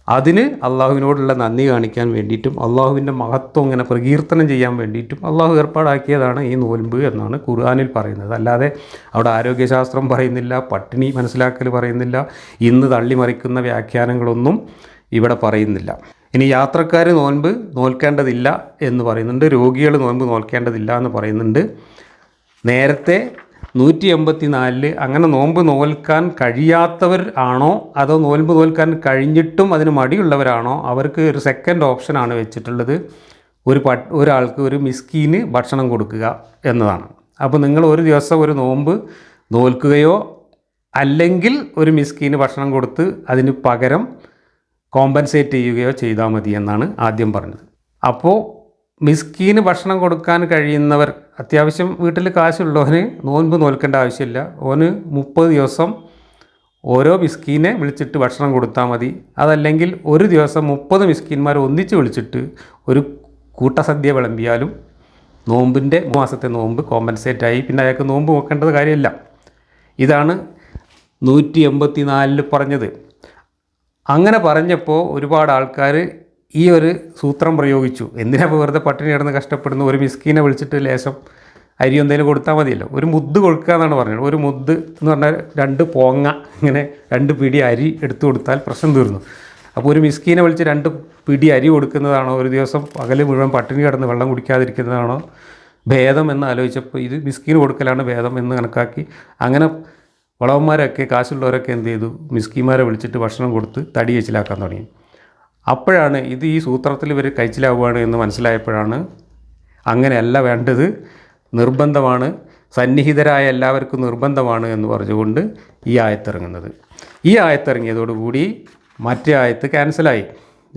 അതിന് അള്ളാഹുവിനോടുള്ള നന്ദി കാണിക്കാൻ വേണ്ടിയിട്ടും അള്ളാഹുവിൻ്റെ മഹത്വം ഇങ്ങനെ പ്രകീർത്തനം ചെയ്യാൻ വേണ്ടിയിട്ടും അള്ളാഹു ഏർപ്പാടാക്കിയതാണ് ഈ നോൽമ്പ് എന്നാണ് ഖുർആനിൽ പറയുന്നത്. അല്ലാതെ അവിടെ ആരോഗ്യശാസ്ത്രം പറയുന്നില്ല, പട്ടിണി മനസ്സിലാക്കൽ പറയുന്നില്ല, ഇന്ന് തള്ളിമറിക്കുന്ന വ്യാഖ്യാനങ്ങളൊന്നും ഇവിടെ പറയുന്നില്ല. ഇനി യാത്രക്കാർ നോൻപ് നോൽക്കേണ്ടതില്ല എന്ന് പറയുന്നുണ്ട്, രോഗികൾ നോൻപ് നോൽക്കേണ്ടതില്ല എന്ന് പറയുന്നുണ്ട്. നേരത്തെ 184 അങ്ങനെ നോമ്പ് നോൽക്കാൻ കഴിയാത്തവർ ആണോ അതോ നോൻപ് നോൽക്കാൻ കഴിഞ്ഞിട്ടും അതിന് മടിയുള്ളവരാണോ അവർക്ക് ഒരു സെക്കൻഡ് ഓപ്ഷനാണ് വെച്ചിട്ടുള്ളത്. ഒരാൾക്ക് ഒരു മിസ്കീന് ഭക്ഷണം കൊടുക്കുക എന്നതാണ്. അപ്പോൾ നിങ്ങൾ ഒരു ദിവസം ഒരു നോമ്പ് നോൽക്കുകയോ അല്ലെങ്കിൽ ഒരു മിസ്കീന് ഭക്ഷണം കൊടുത്ത് അതിന് പകരം കോമ്പൻസേറ്റ് ചെയ്യുകയോ ചെയ്താൽ മതി എന്നാണ് ആദ്യം പറഞ്ഞത്. അപ്പോൾ മിസ്കീന് ഭക്ഷണം കൊടുക്കാൻ കഴിയുന്നവർ, അത്യാവശ്യം വീട്ടിൽ കാശുള്ളവന് നോൻപ് നോൽക്കേണ്ട ആവശ്യമില്ല. ഓന് 30 ദിവസം ഓരോ മിസ്കീനെ വിളിച്ചിട്ട് ഭക്ഷണം കൊടുത്താൽ മതി. അതല്ലെങ്കിൽ ഒരു ദിവസം 30 മിസ്കീന്മാരെ ഒന്നിച്ച് വിളിച്ചിട്ട് ഒരു കൂട്ടസദ്യ വിളമ്പിയാലും നോമ്പിൻ്റെ മാസത്തെ നോമ്പ് കോമ്പൻസേറ്റായി. പിന്നെ അയാൾക്ക് നോമ്പ് നോക്കേണ്ടത് കാര്യമില്ല. ഇതാണ് 184 പറഞ്ഞത്. അങ്ങനെ പറഞ്ഞപ്പോൾ ഒരുപാട് ആൾക്കാർ ഈ ഒരു സൂത്രം പ്രയോഗിച്ചു. എന്തിനാ വെറുതെ പട്ടിണി കിടന്ന് കഷ്ടപ്പെടുന്നു? ഒരു മിസ്കീനെ വിളിച്ചിട്ട് ലേശം അരി എന്തെങ്കിലും കൊടുത്താൽ മതിയല്ലോ. ഒരു മുദ്ദ് കൊടുക്കുക എന്നാണ് പറഞ്ഞത്. ഒരു മുദ്ദ് എന്ന് പറഞ്ഞാൽ 2 പോങ്ങ, ഇങ്ങനെ 2 പിടി അരി എടുത്തു കൊടുത്താൽ പ്രശ്നം തീർന്നു. അപ്പോൾ ഒരു മിസ്കീനെ വിളിച്ച് 2 പിടി അരി കൊടുക്കുന്നതാണോ, ഒരു ദിവസം പകൽ മുഴുവൻ പട്ടിണി കിടന്ന് വെള്ളം കുടിക്കാതിരിക്കുന്നതാണോ ഭേദം എന്ന് ആലോചിച്ചപ്പോൾ ഇത് മിസ്കീന് കൊടുക്കലാണ് ഭേദം എന്ന് കണക്കാക്കി. അങ്ങനെ വളവന്മാരൊക്കെ കാശുള്ളവരൊക്കെ എന്ത് ചെയ്തു? മിസ്കീന്മാരെ വിളിച്ചിട്ട് ഭക്ഷണം കൊടുത്ത് തടി കഴിച്ചിലാക്കാൻ തുടങ്ങി. അപ്പോഴാണ് ഇത് ഈ സൂത്രത്തിൽ ഇവർ കഴിച്ചിലാവുകയാണ് എന്ന് മനസ്സിലായപ്പോഴാണ് അങ്ങനെയല്ല വേണ്ടത്, നിർബന്ധമാണ്, സന്നിഹിതരായ എല്ലാവർക്കും നിർബന്ധമാണ് എന്ന് പറഞ്ഞുകൊണ്ട് ഈ ആയത്തിറങ്ങുന്നത്. ഈ ആയത്തിറങ്ങിയതോടുകൂടി മറ്റേ ആയത്ത് ക്യാൻസലായി.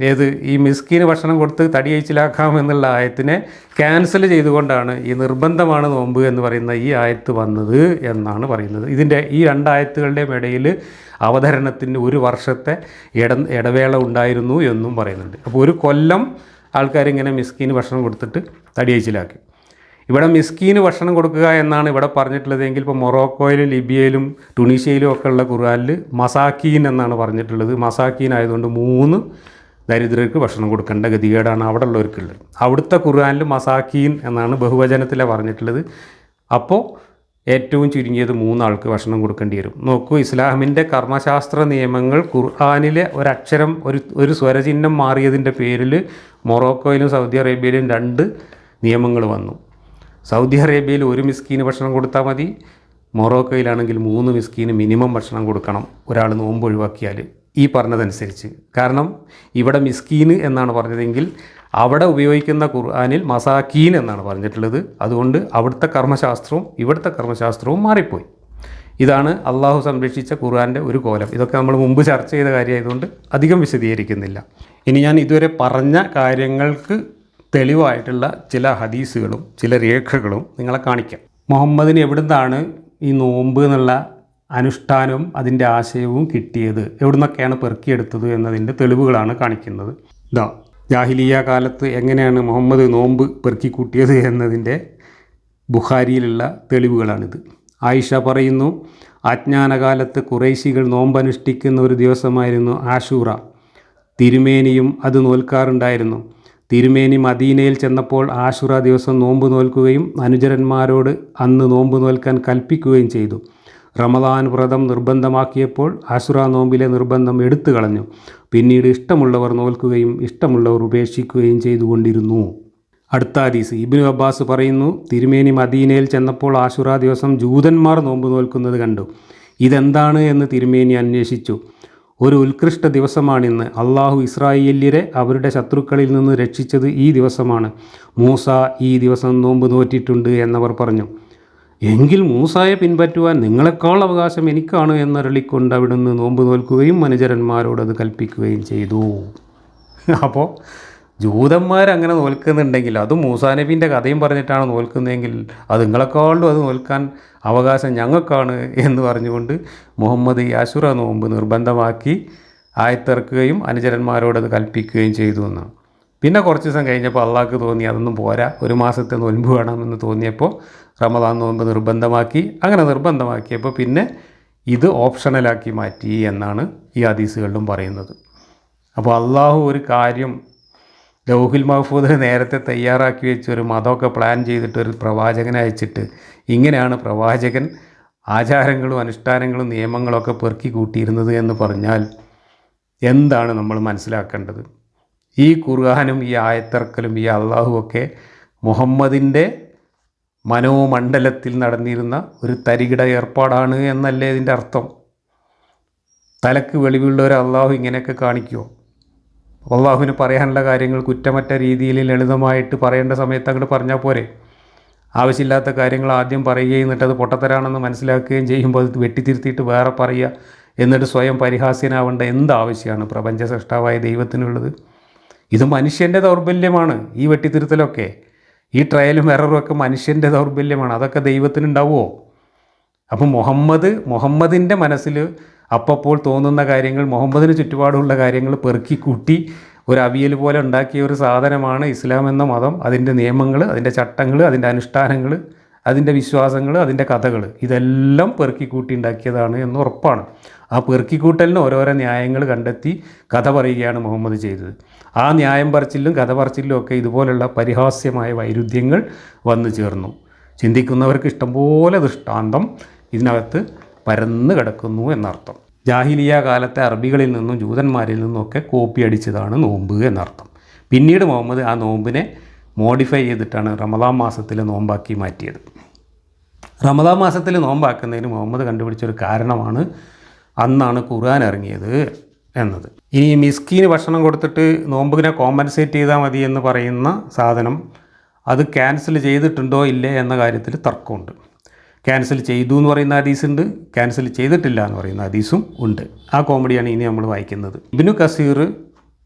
ഏത് ഈ മിസ്കീന് ഭക്ഷണം കൊടുത്ത് തടി കഴിച്ചിലാക്കാം എന്നുള്ള ആയത്തിനെ ക്യാൻസൽ ചെയ്തുകൊണ്ടാണ് ഈ നിർബന്ധമാണ് നോമ്പ് എന്ന് പറയുന്ന ഈ ആയത്ത് വന്നത് എന്നാണ് പറയുന്നത്. ഇതിൻ്റെ ഈ രണ്ടായത്തുകളുടെയും ഇടയിൽ അവതരണത്തിന് ഒരു വർഷത്തെ ഇടവേള ഉണ്ടായിരുന്നു എന്നും പറയുന്നുണ്ട്. അപ്പോൾ ഒരു കൊല്ലം ആൾക്കാരിങ്ങനെ മിസ്കീന് ഭക്ഷണം കൊടുത്തിട്ട് തടി കഴിച്ചിലാക്കി. ഇവിടെ മിസ്കീന് ഭക്ഷണം കൊടുക്കുക എന്നാണ് ഇവിടെ പറഞ്ഞിട്ടുള്ളത് എങ്കിൽ ഇപ്പോൾ മൊറോക്കോയിലും ലിബിയയിലും ടുണീഷ്യയിലും ഒക്കെ ഉള്ള ഖുർആനിൽ മസാക്കീൻ എന്നാണ് പറഞ്ഞിട്ടുള്ളത്. മസാക്കീൻ ആയതുകൊണ്ട് 3 ദരിദ്രർക്ക് ഭക്ഷണം കൊടുക്കേണ്ട ഗതികേടാണ് അവിടെ ഉള്ളവർക്കുള്ളത്. അവിടുത്തെ ഖുർആനിൽ മസാക്കീൻ എന്നാണ് ബഹുവചനത്തിലെ പറഞ്ഞിട്ടുള്ളത്. അപ്പോൾ ഏറ്റവും ചുരുങ്ങിയത് 3 ആൾക്ക് ഭക്ഷണം കൊടുക്കേണ്ടി വരും. നോക്കൂ, ഇസ്ലാമിൻ്റെ കർമ്മശാസ്ത്ര നിയമങ്ങൾ ഖുർആനിലെ ഒരക്ഷരം ഒരു സ്വരചിഹ്നം മാറിയതിൻ്റെ പേരിൽ മൊറോക്കോയിലും സൗദി അറേബ്യയിലും 2 നിയമങ്ങൾ വന്നു. സൗദി അറേബ്യയിൽ 1 മിസ്കീന് ഭക്ഷണം കൊടുത്താൽ മതി, മൊറോക്കോയിലാണെങ്കിൽ 3 മിസ്കീന് മിനിമം ഭക്ഷണം കൊടുക്കണം ഒരാൾ നോമ്പ് ഒഴിവാക്കിയാൽ, ഈ പറഞ്ഞതനുസരിച്ച്. കാരണം ഇവിടെ മിസ്കീന് എന്നാണ് പറഞ്ഞതെങ്കിൽ അവിടെ ഉപയോഗിക്കുന്ന ഖുർആനിൽ മസാക്കീൻ എന്നാണ് പറഞ്ഞിട്ടുള്ളത്. അതുകൊണ്ട് അവിടുത്തെ കർമ്മശാസ്ത്രവും ഇവിടുത്തെ കർമ്മശാസ്ത്രവും മാറിപ്പോയി. ഇതാണ് അള്ളാഹു സംരക്ഷിച്ച ഖുർആൻ്റെ ഒരു കോലം. ഇതൊക്കെ നമ്മൾ മുമ്പ് ചർച്ച ചെയ്ത കാര്യമായതുകൊണ്ട് അധികം വിശദീകരിക്കുന്നില്ല. ഇനി ഞാൻ ഇതുവരെ പറഞ്ഞ കാര്യങ്ങൾക്ക് തെളിവായിട്ടുള്ള ചില ഹദീസുകളും ചില രേഖകളും നിങ്ങളെ കാണിക്കാം. മുഹമ്മദിന് എവിടുന്നാണ് ഈ നോമ്പ് എന്നുള്ള അനുഷ്ഠാനവും അതിൻ്റെ ആശയവും കിട്ടിയത്, എവിടുന്നൊക്കെയാണ് പെറുക്കിയെടുത്തത് എന്നതിൻ്റെ തെളിവുകളാണ് കാണിക്കുന്നത്. ജാഹിലിയ കാലത്ത് എങ്ങനെയാണ് മുഹമ്മദ് നോമ്പ് പെറുക്കിക്കൂട്ടിയത് എന്നതിൻ്റെ ബുഖാരിയിലുള്ള തെളിവുകളാണിത്. ആയിഷ പറയുന്നു, അജ്ഞാനകാലത്ത് ഖുറൈശികൾ നോമ്പനുഷ്ഠിക്കുന്ന ഒരു ദിവസമായിരുന്നു ആശൂറ. തിരുമേനിയും അത് നോൽക്കാറുണ്ടായിരുന്നു. തിരുമേനി മദീനയിൽ ചെന്നപ്പോൾ ആശുറ ദിവസം നോമ്പ് നോൽക്കുകയും അനുചരന്മാരോട് അന്ന് നോമ്പ് നോൽക്കാൻ കൽപ്പിക്കുകയും ചെയ്തു. റമദാൻ വ്രതം നിർബന്ധമാക്കിയപ്പോൾ ആശുറ നോമ്പിലെ നിർബന്ധം എടുത്തു കളഞ്ഞു. പിന്നീട് ഇഷ്ടമുള്ളവർ നോൽക്കുകയും ഇഷ്ടമുള്ളവർ ഉപേക്ഷിക്കുകയും ചെയ്തുകൊണ്ടിരുന്നു. അടുത്ത ഹദീസ് ഇബ്നു അബ്ബാസ് പറയുന്നു, തിരുമേനി മദീനയിൽ ചെന്നപ്പോൾ ആശുറ ദിവസം ജൂതന്മാർ നോമ്പ് നോൽക്കുന്നത് കണ്ടു. ഇതെന്താണ് എന്ന് തിരുമേനി അന്വേഷിച്ചു. ഒരു ഉത്കൃഷ്ട ദിവസമാണിന്ന്. അള്ളാഹു ഇസ്രായേല്യരെ അവരുടെ ശത്രുക്കളിൽ നിന്ന് രക്ഷിച്ചത് ഈ ദിവസമാണ്. മൂസ ഈ ദിവസം നോമ്പ് നോറ്റിട്ടുണ്ട് എന്നവർ പറഞ്ഞു. എങ്കിൽ മൂസായെ പിൻപറ്റുവാൻ നിങ്ങളെക്കാൾ അവകാശം എനിക്കാണ് എന്നരളിക്കൊണ്ട് അവിടുന്ന് നോമ്പ് നോൽക്കുകയും അനുചരന്മാരോട് അത് കൽപ്പിക്കുകയും ചെയ്തു. അപ്പോൾ ജൂതന്മാരങ്ങനെ നോൽക്കുന്നുണ്ടെങ്കിൽ, അതും മൂസാ നബീൻ്റെ കഥയും പറഞ്ഞിട്ടാണ് നോൽക്കുന്നതെങ്കിൽ, അത് നിങ്ങളെക്കാളും അത് നോൽക്കാൻ അവകാശം ഞങ്ങൾക്കാണ് എന്ന് പറഞ്ഞുകൊണ്ട് മുഹമ്മദ് ഈ ആശുറ നോമ്പ് നിർബന്ധമാക്കി ആയത്തിറക്കുകയും അനുചരന്മാരോടത് കൽപ്പിക്കുകയും ചെയ്തു എന്നാണ്. പിന്നെ കുറച്ച് ദിവസം കഴിഞ്ഞപ്പോൾ അള്ളാഹ്ക്ക് തോന്നി അതൊന്നും പോരാ, 1 മാസത്തെ നോൻപ് വേണമെന്ന് തോന്നിയപ്പോൾ റമദാൻ നോമ്പ് നിർബന്ധമാക്കി. അങ്ങനെ നിർബന്ധമാക്കിയപ്പോൾ പിന്നെ ഇത് ഓപ്ഷണലാക്കി മാറ്റി എന്നാണ് ഈ ഹദീസുകളിലും പറയുന്നത്. അപ്പോൾ അള്ളാഹു ഒരു കാര്യം ലൗഹിൽ മഹ്ഫൂദ് നേരത്തെ തയ്യാറാക്കി വെച്ച് ഒരു മതമൊക്കെ പ്ലാൻ ചെയ്തിട്ട് ഒരു പ്രവാചകനെ അയച്ചിട്ട് ഇങ്ങനെയാണ് പ്രവാചകൻ ആചാരങ്ങളും അനുഷ്ഠാനങ്ങളും നിയമങ്ങളൊക്കെ പെറുക്കി കൂട്ടിയിരുന്നത് എന്ന് പറഞ്ഞാൽ എന്താണ് നമ്മൾ മനസ്സിലാക്കേണ്ടത്? ഈ ഖുർആനും ഈ ആയത്തിറക്കലും ഈ അള്ളാഹുവൊക്കെ മുഹമ്മദിൻ്റെ മനോമണ്ഡലത്തിൽ നടന്നിരുന്ന ഒരു തരികിട ഏർപ്പാടാണ് എന്നല്ലേ ഇതിൻ്റെ അർത്ഥം? തലക്ക് വെളിവുള്ള ഒരു അള്ളാഹു ഇങ്ങനെയൊക്കെ കാണിക്കുമോ? അള്ളാഹുവിന് പറയാനുള്ള കാര്യങ്ങൾ കുറ്റമറ്റ രീതിയിൽ ലളിതമായിട്ട് പറയേണ്ട സമയത്ത് അങ്ങോട്ട് പറഞ്ഞാൽ പോരെ? ആവശ്യമില്ലാത്ത കാര്യങ്ങൾ ആദ്യം പറയുകയും എന്നിട്ട് അത് പൊട്ടത്തരാണെന്ന് മനസ്സിലാക്കുകയും ചെയ്യുമ്പോൾ അത് വെട്ടിത്തിരുത്തിയിട്ട് വേറെ പറയുക, എന്നിട്ട് സ്വയം പരിഹാസ്യനാവേണ്ട എന്താവശ്യമാണ് പ്രപഞ്ച സൃഷ്ടാവായ ദൈവത്തിനുള്ളത്? ഇത് മനുഷ്യൻ്റെ ദൗർബല്യമാണ്. ഈ വെട്ടിത്തിരുത്തലൊക്കെ, ഈ ട്രയലും എററും ഒക്കെ മനുഷ്യൻ്റെ ദൗർബല്യമാണ്. അതൊക്കെ ദൈവത്തിനുണ്ടാവുമോ? അപ്പം മുഹമ്മദിൻ്റെ മനസ്സിൽ അപ്പോൾ തോന്നുന്ന കാര്യങ്ങൾ, മുഹമ്മദിന് ചുറ്റുപാടുള്ള കാര്യങ്ങൾ പെറുക്കി കൂട്ടി ഒരു അവിയൽ പോലെ ഉണ്ടാക്കിയ ഒരു സാധനമാണ് ഇസ്ലാം എന്ന മതം. അതിൻ്റെ നിയമങ്ങൾ, അതിൻ്റെ ചട്ടങ്ങൾ, അതിൻ്റെ അനുഷ്ഠാനങ്ങൾ, അതിൻ്റെ വിശ്വാസങ്ങൾ, അതിൻ്റെ കഥകൾ, ഇതെല്ലാം പെറുക്കിക്കൂട്ടി ഉണ്ടാക്കിയതാണ് എന്ന് ഉറപ്പാണ്. ആ പെറുക്കിക്കൂട്ടലിന് ഓരോരോ ന്യായങ്ങൾ കണ്ടെത്തി കഥ പറയുകയാണ് മുഹമ്മദ് ചെയ്തത്. ആ ന്യായം പറച്ചിലും കഥ പറച്ചിലും ഒക്കെ ഇതുപോലുള്ള പരിഹാസ്യമായ വൈരുദ്ധ്യങ്ങൾ വന്നു ചേർന്നു. ചിന്തിക്കുന്നവർക്ക് ഇഷ്ടംപോലെ ദൃഷ്ടാന്തം ഇതിനകത്ത് പരന്ന് കിടക്കുന്നു എന്നർത്ഥം. ജാഹിലിയ കാലത്തെ അറബികളിൽ നിന്നും ജൂതന്മാരിൽ നിന്നുമൊക്കെ കോപ്പി അടിച്ചതാണ് നോമ്പ് എന്നർത്ഥം. പിന്നീട് മുഹമ്മദ് ആ നോമ്പിനെ മോഡിഫൈ ചെയ്തിട്ടാണ് റമദാൻ മാസത്തിൽ നോമ്പാക്കി മാറ്റിയത്. റമദാൻ മാസത്തിൽ നോമ്പാക്കുന്നതിന് മുഹമ്മദ് കണ്ടുപിടിച്ചൊരു കാരണമാണ് അന്നാണ് ഖുർആൻ ഇറങ്ങിയത് എന്നത്. ഇനി മിസ്കീന് ഭക്ഷണം കൊടുത്തിട്ട് നോമ്പിനെ കോമ്പൻസേറ്റ് ചെയ്താൽ മതി എന്ന് പറയുന്ന സാധനം അത് ക്യാൻസൽ ചെയ്തിട്ടുണ്ടോ ഇല്ലേ എന്ന കാര്യത്തിൽ തർക്കമുണ്ട്. ക്യാൻസൽ ചെയ്തു എന്ന് പറയുന്ന ഹദീസുണ്ട്, ക്യാൻസൽ ചെയ്തിട്ടില്ല എന്ന് പറയുന്ന ഹദീസും ഉണ്ട്. ആ കോമഡിയാണ് ഇനി നമ്മൾ വായിക്കുന്നത്. ഇബ്നു കസീർ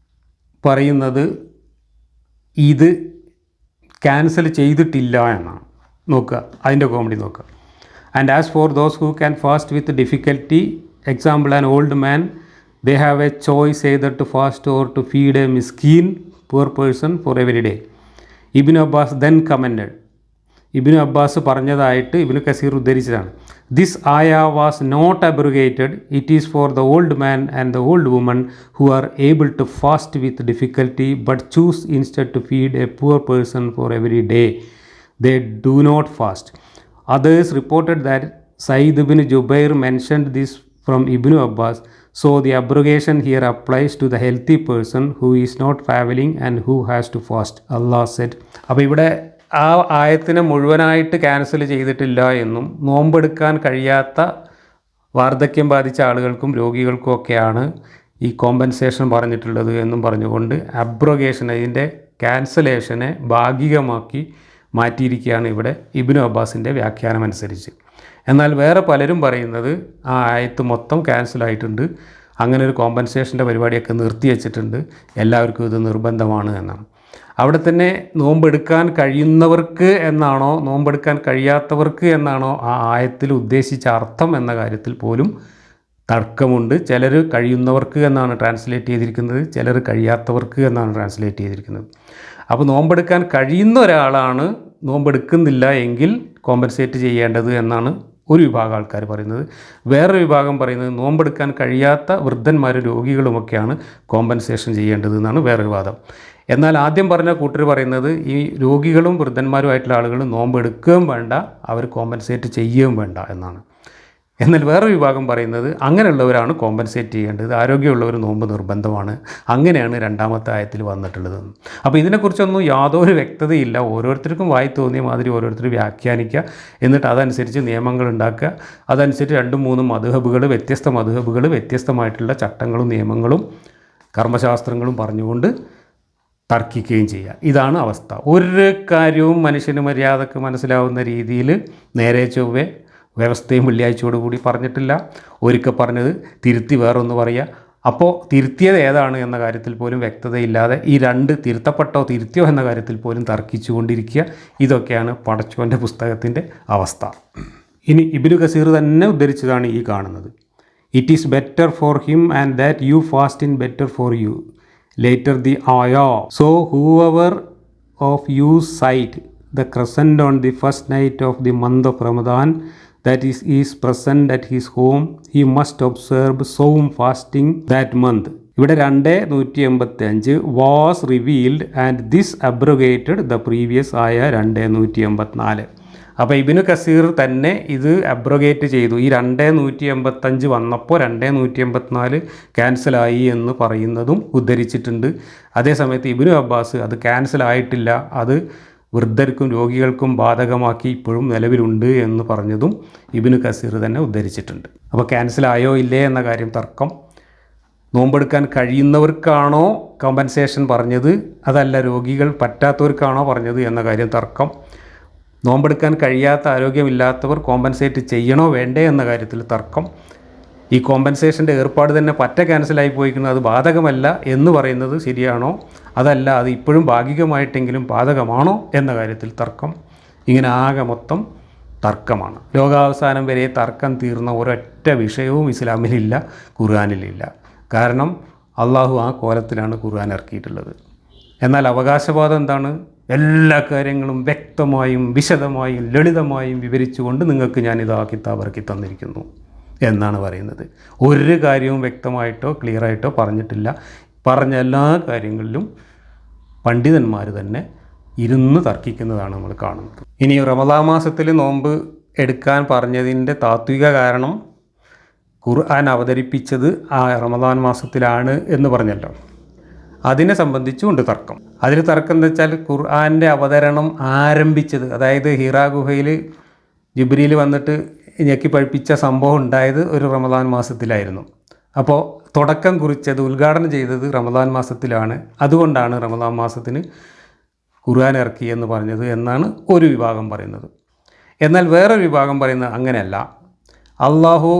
പറയുന്നത് ഇത് ക്യാൻസൽ ചെയ്തിട്ടില്ല എന്നാണ്. നോക്കുക, അതിൻ്റെ കോമഡി നോക്കുക. And as for those who can fast with difficulty, example an old man, they have a choice either to fast or to feed a miskin, poor person for every day. Ibn Abbas then commented. Ibn Abbas പറഞ്ഞതായിട്ട് Ibn Kathir ഉദ്ധരിച്ചതാണ്. This ആയ was not abrogated. It is for the old man and the old woman who are able to fast with difficulty but choose instead to feed a poor person for every day. They do not fast. Others reported that Said ibn Jubair mentioned this from Ibn Abbas. So the abrogation here applies to the healthy person who is not traveling and who has to fast. Allah said. അപ്പോൾ ഇവിടെ ആ ആയത്തിനെ മുഴുവനായിട്ട് cancel ചെയ്തിട്ടില്ല എന്നും നോമ്പെടുക്കാൻ കഴിയാത്ത വാർദ്ധക്യം ബാധിച്ച ആളുകൾക്കും രോഗികൾക്കും ഒക്കെയാണ് ഈ കോമ്പൻസേഷൻ പറഞ്ഞിട്ടുള്ളത് എന്നും പറഞ്ഞുകൊണ്ട് അബ്രോഗേഷൻ, അതിൻ്റെ ക്യാൻസലേഷനെ ഭാഗികമാക്കി മാറ്റിയിരിക്കുകയാണ് ഇവിടെ ഇബ്നു അബ്ബാസിൻ്റെ വ്യാഖ്യാനം അനുസരിച്ച്. എന്നാൽ വേറെ പലരും പറയുന്നത് ആ ആയത്ത് മൊത്തം ക്യാൻസലായിട്ടുണ്ട്, അങ്ങനെ ഒരു കോമ്പൻസേഷൻ്റെ പരിപാടിയൊക്കെ നിർത്തി വച്ചിട്ടുണ്ട്, എല്ലാവർക്കും ഇത് നിർബന്ധമാണ് എന്നാണ്. അവിടെ തന്നെ നോമ്പെടുക്കാൻ കഴിയുന്നവർക്ക് എന്നാണോ നോമ്പെടുക്കാൻ കഴിയാത്തവർക്ക് എന്നാണോ ആ ആയത്തിൽ ഉദ്ദേശിച്ച അർത്ഥം എന്ന കാര്യത്തിൽ പോലും തർക്കമുണ്ട്. ചിലർ കഴിയുന്നവർക്ക് എന്നാണ് ട്രാൻസ്ലേറ്റ് ചെയ്തിരിക്കുന്നത്, ചിലർ കഴിയാത്തവർക്ക് എന്നാണ് ട്രാൻസ്ലേറ്റ് ചെയ്തിരിക്കുന്നത്. അപ്പോൾ നോമ്പെടുക്കാൻ കഴിയുന്ന ഒരാളാണ് നോമ്പെടുക്കുന്നില്ല എങ്കിൽ കോമ്പൻസേറ്റ് ചെയ്യേണ്ടത് എന്നാണ് ഒരു വിഭാഗം ആൾക്കാർ പറയുന്നത്. വേറൊരു വിഭാഗം പറയുന്നത് നോമ്പെടുക്കാൻ കഴിയാത്ത വൃദ്ധന്മാരും രോഗികളുമൊക്കെയാണ് കോമ്പൻസേഷൻ ചെയ്യേണ്ടത് എന്നാണ് വേറൊരു വാദം. എന്നാൽ ആദ്യം പറഞ്ഞ കൂട്ടർ പറയുന്നത് ഈ രോഗികളും വൃദ്ധന്മാരുമായിട്ടുള്ള ആളുകൾ നോമ്പെടുക്കുകയും വേണ്ട, അവർ കോമ്പൻസേറ്റ് ചെയ്യുകയും വേണ്ട എന്നാണ്. എന്നാൽ വേറൊരു വിഭാഗം പറയുന്നത് അങ്ങനെയുള്ളവരാണ് കോമ്പൻസേറ്റ് ചെയ്യേണ്ടത്, ആരോഗ്യമുള്ളവർ നോമ്പ് നിർബന്ധമാണ്, അങ്ങനെയാണ് രണ്ടാമത്തെ ആയത്തിൽ വന്നിട്ടുള്ളത്. അപ്പോൾ ഇതിനെക്കുറിച്ചൊന്നും യാതൊരു വ്യക്തതയില്ല. ഓരോരുത്തർക്കും വായി തോന്നിയ മാതിരി ഓരോരുത്തർ വ്യാഖ്യാനിക്കുക, എന്നിട്ട് അതനുസരിച്ച് നിയമങ്ങൾ ഉണ്ടാക്കുക, അതനുസരിച്ച് 2-3 മദ്ഹബുകൾ, വ്യത്യസ്ത മദ്ഹബുകൾ വ്യത്യസ്തമായിട്ടുള്ള ചട്ടങ്ങളും നിയമങ്ങളും കർമ്മശാസ്ത്രങ്ങളും പറഞ്ഞുകൊണ്ട് തർക്കിക്കുകയും ചെയ്യുക. ഇതാണ് അവസ്ഥ. ഒരു കാര്യവും മനുഷ്യന് മര്യാദക്ക് മനസ്സിലാവുന്ന രീതിയിൽ നേരെ ചൊവ്വേ വ്യവസ്ഥയും വെള്ളിയാഴ്ചയോടുകൂടി പറഞ്ഞിട്ടില്ല. ഒരിക്കൽ പറഞ്ഞത് തിരുത്തി വേറൊന്ന് പറയുക. അപ്പോൾ തിരുത്തിയത് ഏതാണ് എന്ന കാര്യത്തിൽ പോലും വ്യക്തതയില്ലാതെ ഈ 2 തിരുത്തപ്പെട്ടോ തിരുത്തിയോ എന്ന കാര്യത്തിൽ പോലും തർക്കിച്ചു കൊണ്ടിരിക്കുക. ഇതൊക്കെയാണ് പടച്ചോൻ്റെ പുസ്തകത്തിൻ്റെ അവസ്ഥ. ഇനി ഇബ്നു കസീർ തന്നെ ഉദ്ധരിച്ചതാണ് ഈ കാണുന്നത്. It is better for him and that you fast in better for you later the ആയ. So whoever of you sight the crescent on the first night of the month of Ramadan, that is present at his home, he must observe Sawm fasting that month. ഇവിടെ 2:185 was revealed and this abrogated the previous ആയ 2:184. അപ്പോൾ ഇബ്നു കസീർ തന്നെ ഇത് abrogate ചെയ്തു. ഈ 2:185 വന്നപ്പോൾ 2:184 ക്യാൻസലായി എന്ന് പറയുന്നതും ഉദ്ധരിച്ചിട്ടുണ്ട്. അതേസമയത്ത് ഇബ്നു അബ്ബാസ് അത് ക്യാൻസലായിട്ടില്ല, അത് വൃദ്ധർക്കും രോഗികൾക്കും ബാധകമാക്കി ഇപ്പോഴും നിലവിലുണ്ട് എന്ന് പറഞ്ഞതും ഇബ്നു കസീർ തന്നെ ഉദ്ധരിച്ചിട്ടുണ്ട്. അപ്പോൾ ക്യാൻസലായോ ഇല്ലേ എന്ന കാര്യം തർക്കം. നോമ്പെടുക്കാൻ കഴിയുന്നവർക്കാണോ കോമ്പൻസേഷൻ പറഞ്ഞത്, അതല്ല രോഗികൾ പറ്റാത്തവർക്കാണോ പറഞ്ഞത് എന്ന കാര്യം തർക്കം. നോമ്പെടുക്കാൻ കഴിയാത്ത ആരോഗ്യമില്ലാത്തവർ കോമ്പൻസേറ്റ് ചെയ്യണോ വേണ്ടേ എന്ന കാര്യത്തിൽ തർക്കം. ഈ കോമ്പൻസേഷൻ്റെ ഏർപ്പാട് തന്നെ ക്യാൻസലായി പോയിരിക്കുന്നത്, അത് ബാധകമല്ല എന്ന് പറയുന്നത് ശരിയാണോ, അതല്ല അത് ഇപ്പോഴും ഭാഗികമായിട്ടെങ്കിലും ബാധകമാണോ എന്ന കാര്യത്തിൽ തർക്കം. ഇങ്ങനെ ആകെ മൊത്തം തർക്കമാണ്. ലോകാവസാനം വരെ തർക്കം തീർന്ന ഒരൊറ്റ വിഷയവും ഇസ്ലാമിലില്ല, ഖുർആനിലില്ല. കാരണം അള്ളാഹു ആ കോലത്തിലാണ് ഖുർആൻ ഇറക്കിയിട്ടുള്ളത്. എന്നാൽ അവകാശവാദം എന്താണ്? എല്ലാ കാര്യങ്ങളും വ്യക്തമായും വിശദമായും ലളിതമായും വിവരിച്ചുകൊണ്ട് നിങ്ങൾക്ക് ഞാനിത് ആ കിതാബ് ഇറക്കി തന്നിരിക്കുന്നു എന്നാണ് പറയുന്നത്. ഒരു കാര്യവും വ്യക്തമായിട്ടോ ക്ലിയറായിട്ടോ പറഞ്ഞിട്ടില്ല. പറഞ്ഞ എല്ലാ കാര്യങ്ങളിലും പണ്ഡിതന്മാർ തന്നെ ഇരുന്ന് തർക്കിക്കുന്നതാണ് നമ്മൾ കാണുന്നത്. ഇനി റമദാൻ മാസത്തിൽ നോമ്പ് എടുക്കാൻ പറഞ്ഞതിൻ്റെ താത്വിക കാരണം ഖുർആൻ അവതരിപ്പിച്ചത് ആ റമദാൻ മാസത്തിലാണ് എന്ന് പറഞ്ഞല്ലോ. അതിനെ സംബന്ധിച്ചുകൊണ്ട് തർക്കം. അതിൽ തർക്കം എന്താ വെച്ചാൽ ഖുർആൻ്റെ അവതരണം ആരംഭിച്ചത്, അതായത് ഹിറാ ഗുഹയിൽ ജിബ്രീൽ വന്നിട്ട് ഞെക്കി പഴിപ്പിച്ച സംഭവം ഉണ്ടായത് ഒരു റമദാൻ മാസത്തിലായിരുന്നു. അപ്പോൾ തുടക്കം കുറിച്ചത്, ഉദ്ഘാടനം ചെയ്തത് റമദാൻ മാസത്തിലാണ്. അതുകൊണ്ടാണ് റമദാൻ മാസത്തിന് ഖുർആൻ ഇറക്കി എന്ന് പറഞ്ഞത് എന്നാണ് ഒരു വിഭാഗം പറയുന്നത്. എന്നാൽ വേറൊരു വിഭാഗം പറയുന്നത് അങ്ങനെയല്ല. അള്ളാഹു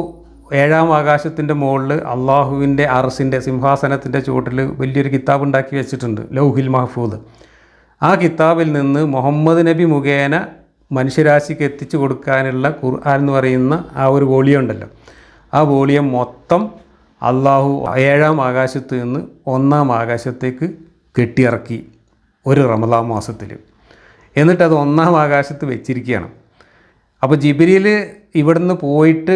ഏഴാം ആകാശത്തിൻ്റെ മുകളിൽ അള്ളാഹുവിൻ്റെ അർസിൻ്റെ സിംഹാസനത്തിൻ്റെ ചുവട്ടിൽ വലിയൊരു കിതാബ് ഉണ്ടാക്കി വെച്ചിട്ടുണ്ട്, ലൗഹിൽ മഹ്ഫൂദ്. ആ കിതാബിൽ നിന്ന് മുഹമ്മദ് നബി മുഖേന മനുഷ്യരാശിക്ക് എത്തിച്ചു കൊടുക്കാനുള്ള ഖുർആൻ എന്ന് പറയുന്ന ആ ഒരു വോളിയം ഉണ്ടല്ലോ, ആ വോളിയം മൊത്തം അള്ളാഹു ഏഴാം ആകാശത്ത് നിന്ന് ഒന്നാം ആകാശത്തേക്ക് കെട്ടിയിറക്കി ഒരു റമദാൻ മാസത്തിൽ. എന്നിട്ടത് ഒന്നാം ആകാശത്ത് വെച്ചിരിക്കുകയാണ്. അപ്പോൾ ജിബ്രീൽ ഇവിടുന്ന് പോയിട്ട്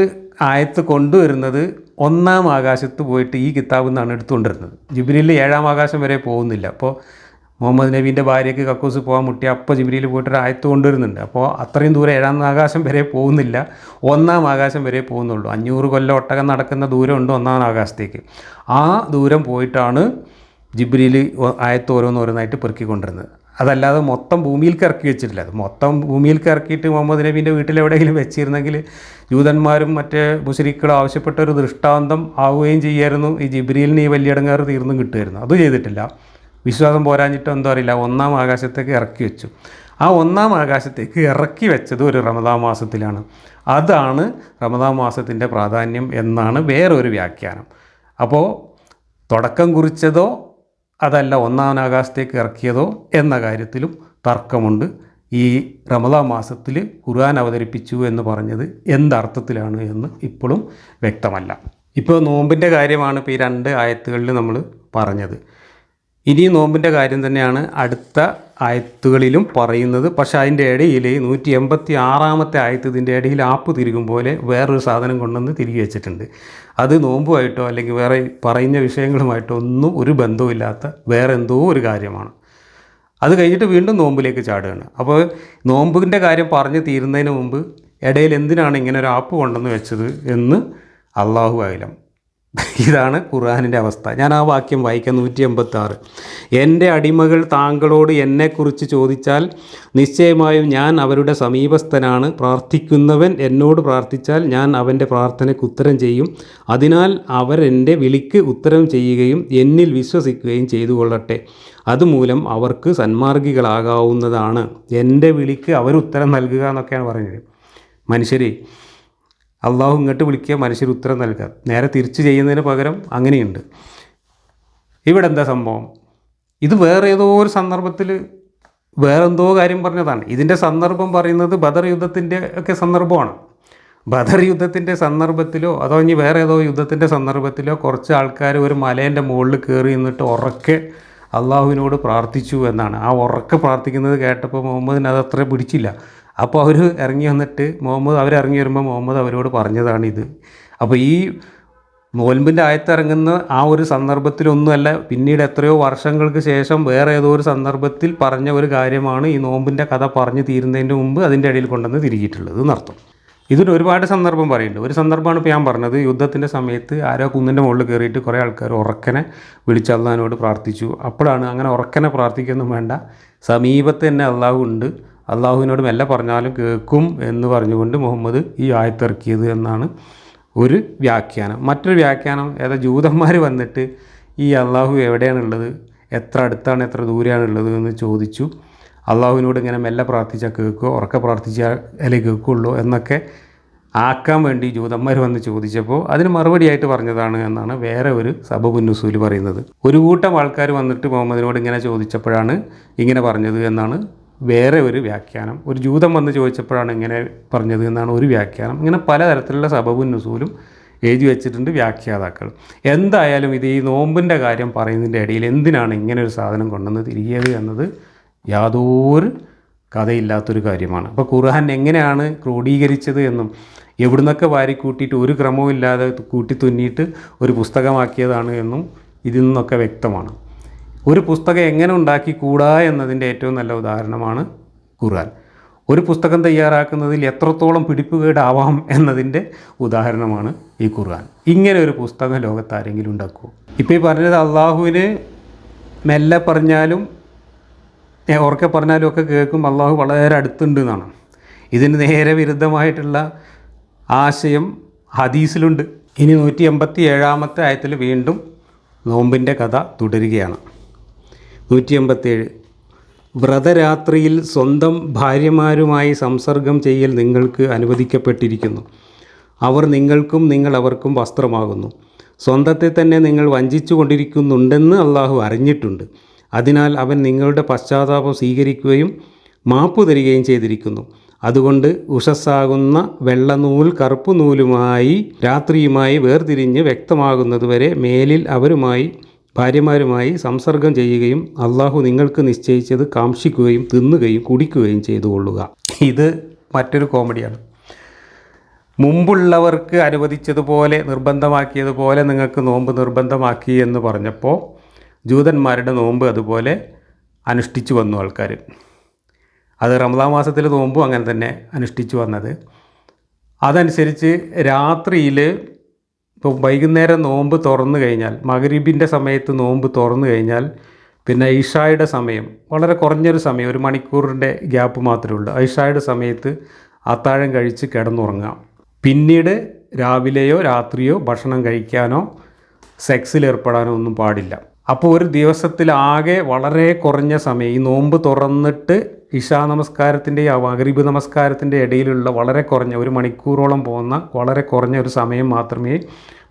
ആയത്ത് കൊണ്ടുവരുന്നത് ഒന്നാം ആകാശത്ത് പോയിട്ട് ഈ കിതാബിൽ നിന്നാണ് എടുത്തുകൊണ്ടിരുന്നത്. ജിബ്രീൽ ഏഴാം ആകാശം വരെ പോകുന്നില്ല. അപ്പോൾ മുഹമ്മദ് നബീൻ്റെ ഭാര്യയ്ക്ക് കക്കൂസ് പോകാൻ മുട്ടി, അപ്പോൾ ജിബ്രീൽ പോയിട്ടൊരു ആയത്ത് കൊണ്ടുവരുന്നുണ്ട്. അപ്പോൾ അത്രയും ദൂരം ഏഴാം ആകാശം വരെ പോകുന്നില്ല, ഒന്നാം ആകാശം വരെ പോകുന്നുള്ളൂ. 500 കൊല്ലം ഒട്ടകം നടക്കുന്ന ദൂരമുണ്ട് ഒന്നാം ആകാശത്തേക്ക്. ആ ദൂരം പോയിട്ടാണ് ജിബ്രീൽ ആയത്ത് ഓരോന്നോരോന്നായിട്ട് പെറുക്കിക്കൊണ്ടിരുന്നത്. അതല്ലാതെ മൊത്തം ഭൂമിയിലേക്ക് ഇറക്കി വെച്ചിട്ടില്ല. അത് മൊത്തം ഭൂമിയിലേക്ക് ഇറക്കിയിട്ട് മുഹമ്മദ് നബീൻ്റെ വീട്ടിലെവിടെയെങ്കിലും വെച്ചിരുന്നെങ്കിൽ ജൂതന്മാരും മറ്റേ മുശ്രിക്കുകളും ആവശ്യപ്പെട്ട ഒരു ദൃഷ്ടാന്തം ആവുകയും ചെയ്യായിരുന്നു. ഈ ജിബ്രീലിന് ഈ വലിയ ഇടങ്ങാറ് തീർന്നും കിട്ടുമായിരുന്നു. അത് ചെയ്തിട്ടില്ല. വിശ്വാസം പോരാഞ്ഞിട്ടോ എന്തോ അറിയില്ല, ഒന്നാം ആകാശത്തേക്ക് ഇറക്കി വെച്ചു. ആ ഒന്നാം ആകാശത്തേക്ക് ഇറക്കി വെച്ചത് ഒരു റമദാൻ മാസത്തിലാണ്. അതാണ് റമദാൻ മാസത്തിൻ്റെ പ്രാധാന്യം എന്നാണ് വേറൊരു വ്യാഖ്യാനം. അപ്പോൾ തുടക്കം കുറിച്ചതോ അതല്ല ഒന്നാം ആകാശത്തേക്ക് ഇറക്കിയതോ എന്ന കാര്യത്തിലും തർക്കമുണ്ട്. ഈ റമദാൻ മാസത്തിൽ ഖുർആൻ അവതരിപ്പിച്ചു എന്ന് പറഞ്ഞത് എന്തർത്ഥത്തിലാണ് എന്ന് ഇപ്പോഴും വ്യക്തമല്ല. ഇപ്പോൾ നോമ്പിൻ്റെ കാര്യമാണ് ഇപ്പോൾ ഈ 2 ആയത്തുകളിൽ നമ്മൾ പറഞ്ഞത്. ഇനി നോമ്പിൻ്റെ കാര്യം തന്നെയാണ് അടുത്ത ആയത്തുകളിലും പറയുന്നത്. പക്ഷേ അതിൻ്റെ ഇടയിൽ 186-ാമത്തെ ആയത്ത് ഇതിൻ്റെ ഇടയിൽ ആപ്പ് തിരികും പോലെ വേറൊരു സാധനം കൊണ്ടുവന്ന് തിരികെ വെച്ചിട്ടുണ്ട്. അത് നോമ്പുമായിട്ടോ അല്ലെങ്കിൽ വേറെ പറയുന്ന വിഷയങ്ങളുമായിട്ടോ ഒന്നും ഒരു ബന്ധവുമില്ലാത്ത വേറെ എന്തോ ഒരു കാര്യമാണ്. അത് കഴിഞ്ഞിട്ട് വീണ്ടും നോമ്പിലേക്ക് ചാടുകയാണ്. അപ്പോൾ നോമ്പിൻ്റെ കാര്യം പറഞ്ഞ് തീരുന്നതിന് മുമ്പ് ഇടയിൽ എന്തിനാണ് ഇങ്ങനെ ഒരു ആപ്പ് കൊണ്ടുവന്ന് വെച്ചത് എന്ന് അള്ളാഹു ആയാലും. ഇതാണ് ഖുർആനിൻ്റെ അവസ്ഥ. ഞാൻ ആ വാക്യം വായിക്കാം. 186. എൻ്റെ അടിമകൾ താങ്കളോട് എന്നെക്കുറിച്ച് ചോദിച്ചാൽ നിശ്ചയമായും ഞാൻ അവരുടെ സമീപസ്ഥനാണ്. പ്രാർത്ഥിക്കുന്നവൻ എന്നോട് പ്രാർത്ഥിച്ചാൽ ഞാൻ അവൻ്റെ പ്രാർത്ഥനയ്ക്ക് ഉത്തരം ചെയ്യും. അതിനാൽ അവർ എൻ്റെ വിളിക്ക് ഉത്തരം ചെയ്യുകയും എന്നിൽ വിശ്വസിക്കുകയും ചെയ്തു കൊള്ളട്ടെ. അതുമൂലം അവർക്ക് സന്മാർഗികളാകാവുന്നതാണ്. എൻ്റെ വിളിക്ക് അവർ ഉത്തരം നൽകുക എന്നൊക്കെയാണ് പറയുന്നത്. മനുഷ്യരെ അള്ളാഹു ഇങ്ങോട്ട് വിളിക്കുക, മനുഷ്യർ ഉത്തരം നൽകുക. നേരെ തിരിച്ച് ചെയ്യുന്നതിന് പകരം അങ്ങനെയുണ്ട്. ഇവിടെ എന്താ സംഭവം? ഇത് വേറെ ഏതോ ഒരു സന്ദർഭത്തിൽ വേറെന്തോ കാര്യം പറഞ്ഞതാണ്. ഇതിൻ്റെ സന്ദർഭം പറയുന്നത് ബദർ യുദ്ധത്തിൻ്റെ ഒക്കെ സന്ദർഭമാണ്. ബദർ യുദ്ധത്തിൻ്റെ സന്ദർഭത്തിലോ അതോ ഇനി വേറെ ഏതോ യുദ്ധത്തിൻ്റെ സന്ദർഭത്തിലോ കുറച്ച് ആൾക്കാർ ഒരു മലേൻ്റെ മുകളിൽ കയറി നിന്നിട്ട് ഉറക്കെ അള്ളാഹുവിനോട് പ്രാർത്ഥിച്ചു എന്നാണ്. ആ ഉറക്കെ പ്രാർത്ഥിക്കുന്നത് കേട്ടപ്പോൾ മുഹമ്മദിന് അത് അത്ര പിടിച്ചില്ല. അപ്പോൾ അവർ ഇറങ്ങി വന്നിട്ട് അവരിറങ്ങി വരുമ്പോൾ മുഹമ്മദ് അവരോട് പറഞ്ഞതാണിത്. അപ്പോൾ ഈ നോൽമ്പിൻ്റെ ആയത്തിറങ്ങുന്ന ആ ഒരു സന്ദർഭത്തിലൊന്നുമല്ല, പിന്നീട് എത്രയോ വർഷങ്ങൾക്ക് ശേഷം വേറെ ഏതോ ഒരു സന്ദർഭത്തിൽ പറഞ്ഞ ഒരു കാര്യമാണ് ഈ നോമ്പിൻ്റെ കഥ പറഞ്ഞു തീരുന്നതിന് മുമ്പ് അതിൻ്റെ ഇടയിൽ കൊണ്ടുവന്ന് തിരികിയിട്ടുള്ളത് എന്നർത്ഥം. ഇതിന് ഒരുപാട് സന്ദർഭം പറയുന്നുണ്ട്. ഒരു സന്ദർഭമാണ് ഇപ്പോൾ ഞാൻ പറഞ്ഞത്. യുദ്ധത്തിൻ്റെ സമയത്ത് ആരോ കുന്നിൻ്റെ മുകളിൽ കയറിയിട്ട് കുറേ ആൾക്കാർ ഉറക്കനെ വിളിച്ച് അള്ളാഹിനോട് പ്രാർത്ഥിച്ചു. അപ്പോഴാണ് അങ്ങനെ ഉറക്കനെ പ്രാർത്ഥിക്കൊന്നും വേണ്ട, സമീപത്ത് തന്നെ അള്ളാഹു ഉണ്ട്, അള്ളാഹുവിനോട് മെല്ലെ പറഞ്ഞാലും കേൾക്കും എന്ന് പറഞ്ഞുകൊണ്ട് മുഹമ്മദ് ഈ ആയത്തിറക്കിയത് എന്നാണ് ഒരു വ്യാഖ്യാനം. മറ്റൊരു വ്യാഖ്യാനം ജൂതന്മാർ വന്നിട്ട് ഈ അള്ളാഹു എവിടെയാണുള്ളത്, എത്ര അടുത്താണ് എത്ര ദൂരെയാണുള്ളത് എന്ന് ചോദിച്ചു. അള്ളാഹുവിനോട് ഇങ്ങനെ മെല്ലെ പ്രാർത്ഥിച്ചാൽ കേൾക്കുമോ, ഉറക്കെ പ്രാർത്ഥിച്ചാൽ അല്ലേ കേൾക്കുള്ളൂ എന്നൊക്കെ ആക്കാൻ വേണ്ടി ജൂതന്മാർ വന്ന് ചോദിച്ചപ്പോൾ അതിന് മറുപടിയായിട്ട് പറഞ്ഞതാണ് എന്നാണ് വേറെ ഒരു സബബുൻ നുസൂൽ പറയുന്നത്. ഒരു കൂട്ടം ആൾക്കാർ വന്നിട്ട് മുഹമ്മദിനോട് ഇങ്ങനെ ചോദിച്ചപ്പോഴാണ് ഇങ്ങനെ പറഞ്ഞത് എന്നാണ് വേറെ ഒരു വ്യാഖ്യാനം. ഒരു ജൂതം വന്ന് ചോദിച്ചപ്പോഴാണ് ഇങ്ങനെ പറഞ്ഞത് എന്നാണ് ഒരു വ്യാഖ്യാനം. ഇങ്ങനെ പലതരത്തിലുള്ള സബബുൻ നുസൂലും എഴുതി വെച്ചിട്ടുണ്ട് വ്യാഖ്യാതാക്കൾ. എന്തായാലും ഇത് ഈ നോമ്പിൻ്റെ കാര്യം പറയുന്നതിൻ്റെ ഇടയിൽ എന്തിനാണ് ഇങ്ങനെ ഒരു സാധനം കൊണ്ടുവന്ന് തിരികിയത് എന്നത് യാതൊരു കഥയില്ലാത്തൊരു കാര്യമാണ്. അപ്പോൾ ഖുർആൻ എങ്ങനെയാണ് ക്രോഡീകരിച്ചത് എന്നും എവിടുന്നൊക്കെ വാരിക്കൂട്ടിയിട്ട് ഒരു ക്രമവും ഇല്ലാതെ കൂട്ടി തുന്നിയിട്ട് ഒരു പുസ്തകമാക്കിയതാണ് എന്നും ഇതിൽ നിന്നൊക്കെ വ്യക്തമാണ്. ഒരു പുസ്തകം എങ്ങനെ ഉണ്ടാക്കിക്കൂടാ എന്നതിൻ്റെ ഏറ്റവും നല്ല ഉദാഹരണമാണ് ഖുർആൻ. ഒരു പുസ്തകം തയ്യാറാക്കുന്നതിൽ എത്രത്തോളം പിടിപ്പുകേടാവാം എന്നതിൻ്റെ ഉദാഹരണമാണ് ഈ ഖുർആൻ. ഇങ്ങനെ ഒരു പുസ്തകം ലോകത്ത് ആരെങ്കിലും ഉണ്ടാക്കുമോ? ഇപ്പോൾ ഈ പറഞ്ഞത് അള്ളാഹുവിന് മെല്ലെ പറഞ്ഞാലും ഉറക്കെ പറഞ്ഞാലും ഒക്കെ കേൾക്കും, അള്ളാഹു വളരെ അടുത്തുണ്ട് എന്നാണ്. ഇതിന് നേരെ വിരുദ്ധമായിട്ടുള്ള ആശയം ഹദീസിലുണ്ട്. ഇനി 187-ാമത്തെ ആയത്തിൽ വീണ്ടും നോമ്പിൻ്റെ കഥ തുടരുകയാണ്. 187. വ്രതരാത്രിയിൽ സ്വന്തം ഭാര്യമാരുമായി സംസർഗം ചെയ്യൽ നിങ്ങൾക്ക് അനുവദിക്കപ്പെട്ടിരിക്കുന്നു. അവർ നിങ്ങൾക്കും നിങ്ങൾ അവർക്കും വസ്ത്രമാകുന്നു. സ്വന്തത്തെ തന്നെ നിങ്ങൾ വഞ്ചിച്ചു കൊണ്ടിരിക്കുന്നുണ്ടെന്ന് അള്ളാഹു അറിഞ്ഞിട്ടുണ്ട്. അതിനാൽ അവൻ നിങ്ങളുടെ പശ്ചാത്താപം സ്വീകരിക്കുകയും മാപ്പു തരികയും ചെയ്തിരിക്കുന്നു. അതുകൊണ്ട് ഉഷസ്സാകുന്ന വെള്ളനൂൽ കറുപ്പു നൂലുമായി രാത്രിയുമായി വേർതിരിഞ്ഞ് വ്യക്തമാകുന്നതുവരെ മേലിൽ അവരുമായി ഭാര്യമാരുമായി സംസർഗം ചെയ്യുകയും അള്ളാഹു നിങ്ങൾക്ക് നിശ്ചയിച്ചത് കാംക്ഷിക്കുകയും തിന്നുകയും കുടിക്കുകയും ചെയ്തുകൊള്ളുക. ഇത് മറ്റൊരു കോമഡിയാണ്. മുമ്പുള്ളവർക്ക് അനുവദിച്ചതുപോലെ നിർബന്ധമാക്കിയതുപോലെ നിങ്ങൾക്ക് നോമ്പ് നിർബന്ധമാക്കി എന്ന് പറഞ്ഞപ്പോൾ ജൂതന്മാരുടെ നോമ്പ് അതുപോലെ അനുഷ്ഠിച്ചു വന്നു ആൾക്കാർ. അത് റമദാൻ മാസത്തിൽ നോമ്പും അങ്ങനെ തന്നെ അനുഷ്ഠിച്ചു വന്നത്. അതനുസരിച്ച് രാത്രിയിൽ ഇപ്പോൾ വൈകുന്നേരം നോമ്പ് തുറന്നു കഴിഞ്ഞാൽ, മഗ്‌രിബിൻ്റെ സമയത്ത് നോമ്പ് തുറന്നു കഴിഞ്ഞാൽ പിന്നെ ഇഷായുടെ സമയം വളരെ കുറഞ്ഞൊരു സമയം, 1 മണിക്കൂറിൻ്റെ ഗ്യാപ്പ് മാത്രമേ ഉള്ളൂ. ഇഷായുടെ സമയത്ത് അത്താഴം കഴിച്ച് കിടന്നുറങ്ങാം. പിന്നീട് രാവിലെയോ രാത്രിയോ ഭക്ഷണം കഴിക്കാനോ സെക്സിലേർപ്പെടാനോ ഒന്നും പാടില്ല. അപ്പോൾ ഒരു ദിവസത്തിലാകെ വളരെ കുറഞ്ഞ സമയം, ഈ നോമ്പ് തുറന്നിട്ട് ഇഷാ നമസ്കാരത്തിൻ്റെയും മഗ്‌രിബ് നമസ്കാരത്തിൻ്റെ ഇടയിലുള്ള വളരെ കുറഞ്ഞ 1 മണിക്കൂറോളം പോകുന്ന വളരെ കുറഞ്ഞ ഒരു സമയം മാത്രമേ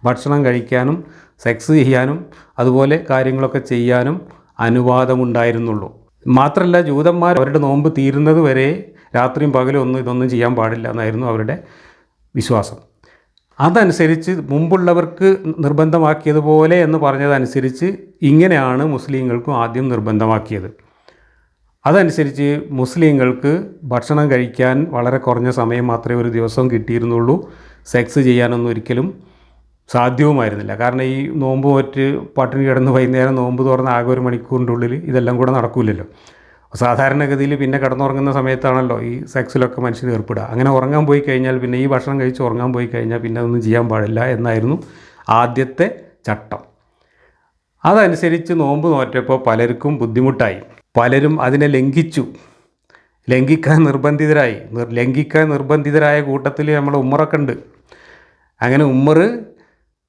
ഭക്ഷണം കഴിക്കാനും സെക്സ് ചെയ്യാനും അതുപോലെ കാര്യങ്ങളൊക്കെ ചെയ്യാനും അനുവാദമുണ്ടായിരുന്നുള്ളൂ. മാത്രമല്ല, ജൂതന്മാർ അവരുടെ നോമ്പ് തീരുന്നത് വരെ രാത്രിയും പകലും ഇതൊന്നും ചെയ്യാൻ പാടില്ല എന്നായിരുന്നു അവരുടെ വിശ്വാസം. അതനുസരിച്ച് മുമ്പുള്ളവർക്ക് നിർബന്ധമാക്കിയതുപോലെ എന്ന് പറഞ്ഞതനുസരിച്ച് ഇങ്ങനെയാണ് മുസ്ലിങ്ങൾക്കും ആദ്യം നിർബന്ധമാക്കിയത്. അതനുസരിച്ച് മുസ്ലിങ്ങൾക്ക് ഭക്ഷണം കഴിക്കാൻ വളരെ കുറഞ്ഞ സമയം മാത്രമേ ഒരു ദിവസം കിട്ടിയിരുന്നുള്ളൂ. സെക്സ് ചെയ്യാനൊന്നും ഒരിക്കലും സാധ്യവുമായിരുന്നില്ല. കാരണം ഈ നോമ്പ് മറ്റ് പട്ടിണി കിടന്ന് വൈകുന്നേരം നോമ്പ് തുറന്ന് ആകെ 1 മണിക്കൂറിൻ്റെ ഉള്ളിൽ ഇതെല്ലാം കൂടെ നടക്കില്ലല്ലോ. സാധാരണഗതിയിൽ പിന്നെ കിടന്നുറങ്ങുന്ന സമയത്താണല്ലോ ഈ സെക്സിലൊക്കെ മനുഷ്യർ ഏർപ്പെടുക. അങ്ങനെ ഉറങ്ങാൻ പോയി കഴിഞ്ഞാൽ, പിന്നെ ഈ ഭക്ഷണം കഴിച്ച് ഉറങ്ങാൻ പോയി കഴിഞ്ഞാൽ പിന്നെ അതൊന്നും ചെയ്യാൻ പാടില്ല എന്നായിരുന്നു ആദ്യത്തെ ചട്ടം. അതനുസരിച്ച് നോമ്പ് നോറ്റപ്പോൾ പലർക്കും ബുദ്ധിമുട്ടായി. പലരും അതിനെ ലംഘിക്കാൻ നിർബന്ധിതരായ കൂട്ടത്തിൽ നമ്മളെ ഉമ്മറൊക്കെ ഉണ്ട്. അങ്ങനെ ഉമ്മർ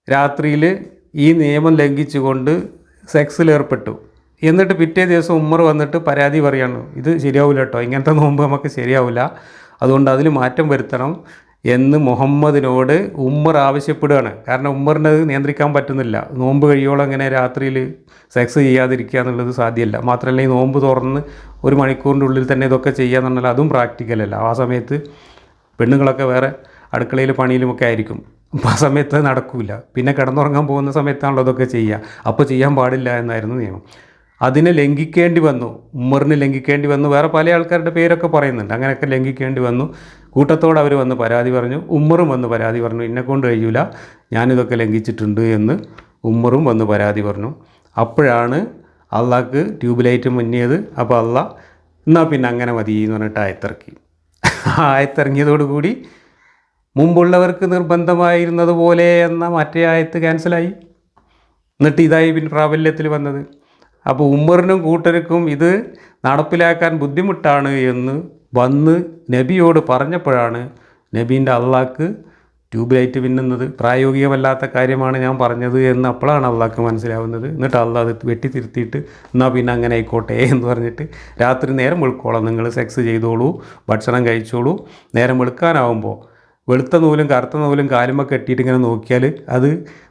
രാത്രിയിൽ ഈ നിയമം ലംഘിച്ചുകൊണ്ട് സെക്സിലേർപ്പെട്ടു. എന്നിട്ട് പിറ്റേ ദിവസം ഉമ്മർ വന്നിട്ട് പരാതി പറയാണ്, ഇത് ശരിയാവില്ല കേട്ടോ, ഇങ്ങനത്തെ നോമ്പ് നമുക്ക് ശരിയാവില്ല, അതുകൊണ്ട് അതിൽ മാറ്റം വരുത്തണം എന്ന് മുഹമ്മദിനോട് ഉമ്മർ ആവശ്യപ്പെടുകയാണ്. കാരണം ഉമ്മറിന് അത് നിയന്ത്രിക്കാൻ പറ്റുന്നില്ല. നോമ്പ് കഴിയോളം അങ്ങനെ രാത്രിയിൽ സെക്സ് ചെയ്യാതിരിക്കുക എന്നുള്ളത് സാധ്യമല്ല. മാത്രമല്ല, ഈ നോമ്പ് തുറന്ന് 1 മണിക്കൂറിൻ്റെ ഉള്ളിൽ തന്നെ ഇതൊക്കെ ചെയ്യുക എന്ന് പറഞ്ഞാൽ അതും പ്രാക്ടിക്കലല്ല. ആ സമയത്ത് പെണ്ണുങ്ങളൊക്കെ വേറെ അടുക്കളയിൽ പണിയിലുമൊക്കെ ആയിരിക്കും. അപ്പോൾ ആ സമയത്ത് നടക്കില്ല. പിന്നെ കിടന്നുറങ്ങാൻ പോകുന്ന സമയത്താണല്ലോ അതൊക്കെ ചെയ്യുക. അപ്പോൾ ചെയ്യാൻ പാടില്ല എന്നായിരുന്നു നിയമം. അതിനെ ലംഘിക്കേണ്ടി വന്നു, ഉമ്മറിന് ലംഘിക്കേണ്ടി വന്നു. വേറെ പല ആൾക്കാരുടെ പേരൊക്കെ പറയുന്നുണ്ട്. അങ്ങനെയൊക്കെ ലംഘിക്കേണ്ടി വന്നു. കൂട്ടത്തോടെ അവർ വന്ന് പരാതി പറഞ്ഞു. ഉമ്മറും വന്ന് പരാതി പറഞ്ഞു, എന്നെക്കൊണ്ട് കഴിയില്ല, ഞാനിതൊക്കെ ലംഘിച്ചിട്ടുണ്ട് എന്ന് ഉമ്മറും വന്ന് പരാതി പറഞ്ഞു. അപ്പോഴാണ് അള്ളാഹ്ക്ക് ട്യൂബ് ലൈറ്റ് മുന്നിയത്. അപ്പോൾ അള്ളാഹ് എന്നാൽ പിന്നെ അങ്ങനെ മതി എന്ന് പറഞ്ഞിട്ട് ആയത്തിറക്കി. ആയത്തിറങ്ങിയതോടുകൂടി മുമ്പുള്ളവർക്ക് നിർബന്ധമായിരുന്നത് പോലെ എന്ന മറ്റേ ആയത്ത് ക്യാൻസലായി. എന്നിട്ട് ഇതായി പിന്നെ പ്രാബല്യത്തിൽ വന്നത്. അപ്പോൾ ഉമ്മറിനും കൂട്ടർക്കും ഇത് നടപ്പിലാക്കാൻ ബുദ്ധിമുട്ടാണ് എന്ന് വന്ന് നബിയോട് പറഞ്ഞപ്പോഴാണ് നബീൻ്റെ അള്ളാഹ്ക്ക് ട്യൂബ് ലൈറ്റ് പിന്നുന്നത് പ്രായോഗികമല്ലാത്ത കാര്യമാണ് ഞാൻ പറഞ്ഞത് എന്ന് അപ്പോഴാണ് അള്ളാഹ്ക്ക് മനസ്സിലാവുന്നത്. എന്നിട്ട് അള്ളാഹ് അത് വെട്ടിത്തിരുത്തിയിട്ട് എന്നാൽ പിന്നെ അങ്ങനെ ആയിക്കോട്ടെ എന്ന് പറഞ്ഞിട്ട് രാത്രി നേരം വെളുക്കോളാം നിങ്ങൾ സെക്സ് ചെയ്തോളൂ, ഭക്ഷണം കഴിച്ചോളൂ. നേരം വെളുക്കാനാവുമ്പോൾ വെളുത്ത നൂലും കറുത്ത നൂലും കാലുമ്മ കെട്ടിയിട്ട് ഇങ്ങനെ നോക്കിയാൽ അത്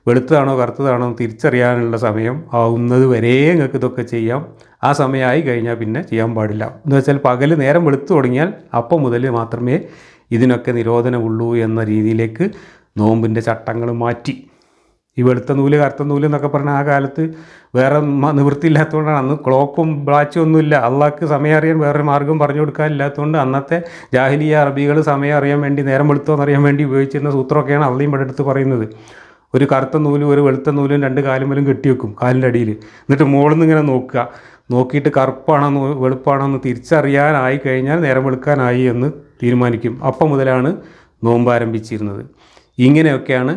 വെളുത്തതാണോ കറുത്തതാണോ തിരിച്ചറിയാനുള്ള സമയം ആവുന്നത് വരെ നിങ്ങൾക്ക് ഇതൊക്കെ ചെയ്യാം. ആ സമയമായി കഴിഞ്ഞാൽ പിന്നെ ചെയ്യാൻ പാടില്ല. എന്ന് വെച്ചാൽ പകൽ നേരം വെളുത്തു തുടങ്ങിയാൽ അപ്പം മുതൽ മാത്രമേ ഇതിനൊക്കെ നിരോധനമുള്ളൂ എന്ന രീതിയിലേക്ക് നോമ്പിൻ്റെ ചട്ടങ്ങൾ മാറ്റി. ഈ വെളുത്ത നൂല് കറുത്ത നൂല് എന്നൊക്കെ പറഞ്ഞാൽ ആ കാലത്ത് വേറെ നിവൃത്തിയില്ലാത്തതുകൊണ്ടാണ്. അന്ന് ക്ലോക്കും ബ്ലാച്ചും ഒന്നുമില്ല. അള്ളാഹ്ക്ക് സമയം അറിയാൻ വേറൊരു മാർഗ്ഗം പറഞ്ഞു കൊടുക്കാനില്ലാത്തതുകൊണ്ട് അന്നത്തെ ജാഹിലിയ അറബികൾ സമയം അറിയാൻ വേണ്ടി, നേരം വെളുത്തോ എന്നറിയാൻ വേണ്ടി ഉപയോഗിച്ചിരുന്ന സൂത്രമൊക്കെയാണ് അള്ളയും ഇവിടെ എടുത്ത് പറയുന്നത്. ഒരു കറുത്ത നൂലും ഒരു വെളുത്ത നൂലും 2 കാലുമേലും കെട്ടി വെക്കും കാലിൻ്റെ അടിയിൽ. എന്നിട്ട് മുകളിൽ നിന്ന് ഇങ്ങനെ നോക്കുക, നോക്കിയിട്ട് കറുപ്പാണോ വെളുപ്പാണോ എന്ന് തിരിച്ചറിയാനായി കഴിഞ്ഞാൽ നേരം വെളുക്കാനായി എന്ന് തീരുമാനിക്കും. അപ്പം മുതലാണ് നോമ്പ് ആരംഭിച്ചിരുന്നത്. ഇങ്ങനെയൊക്കെയാണ്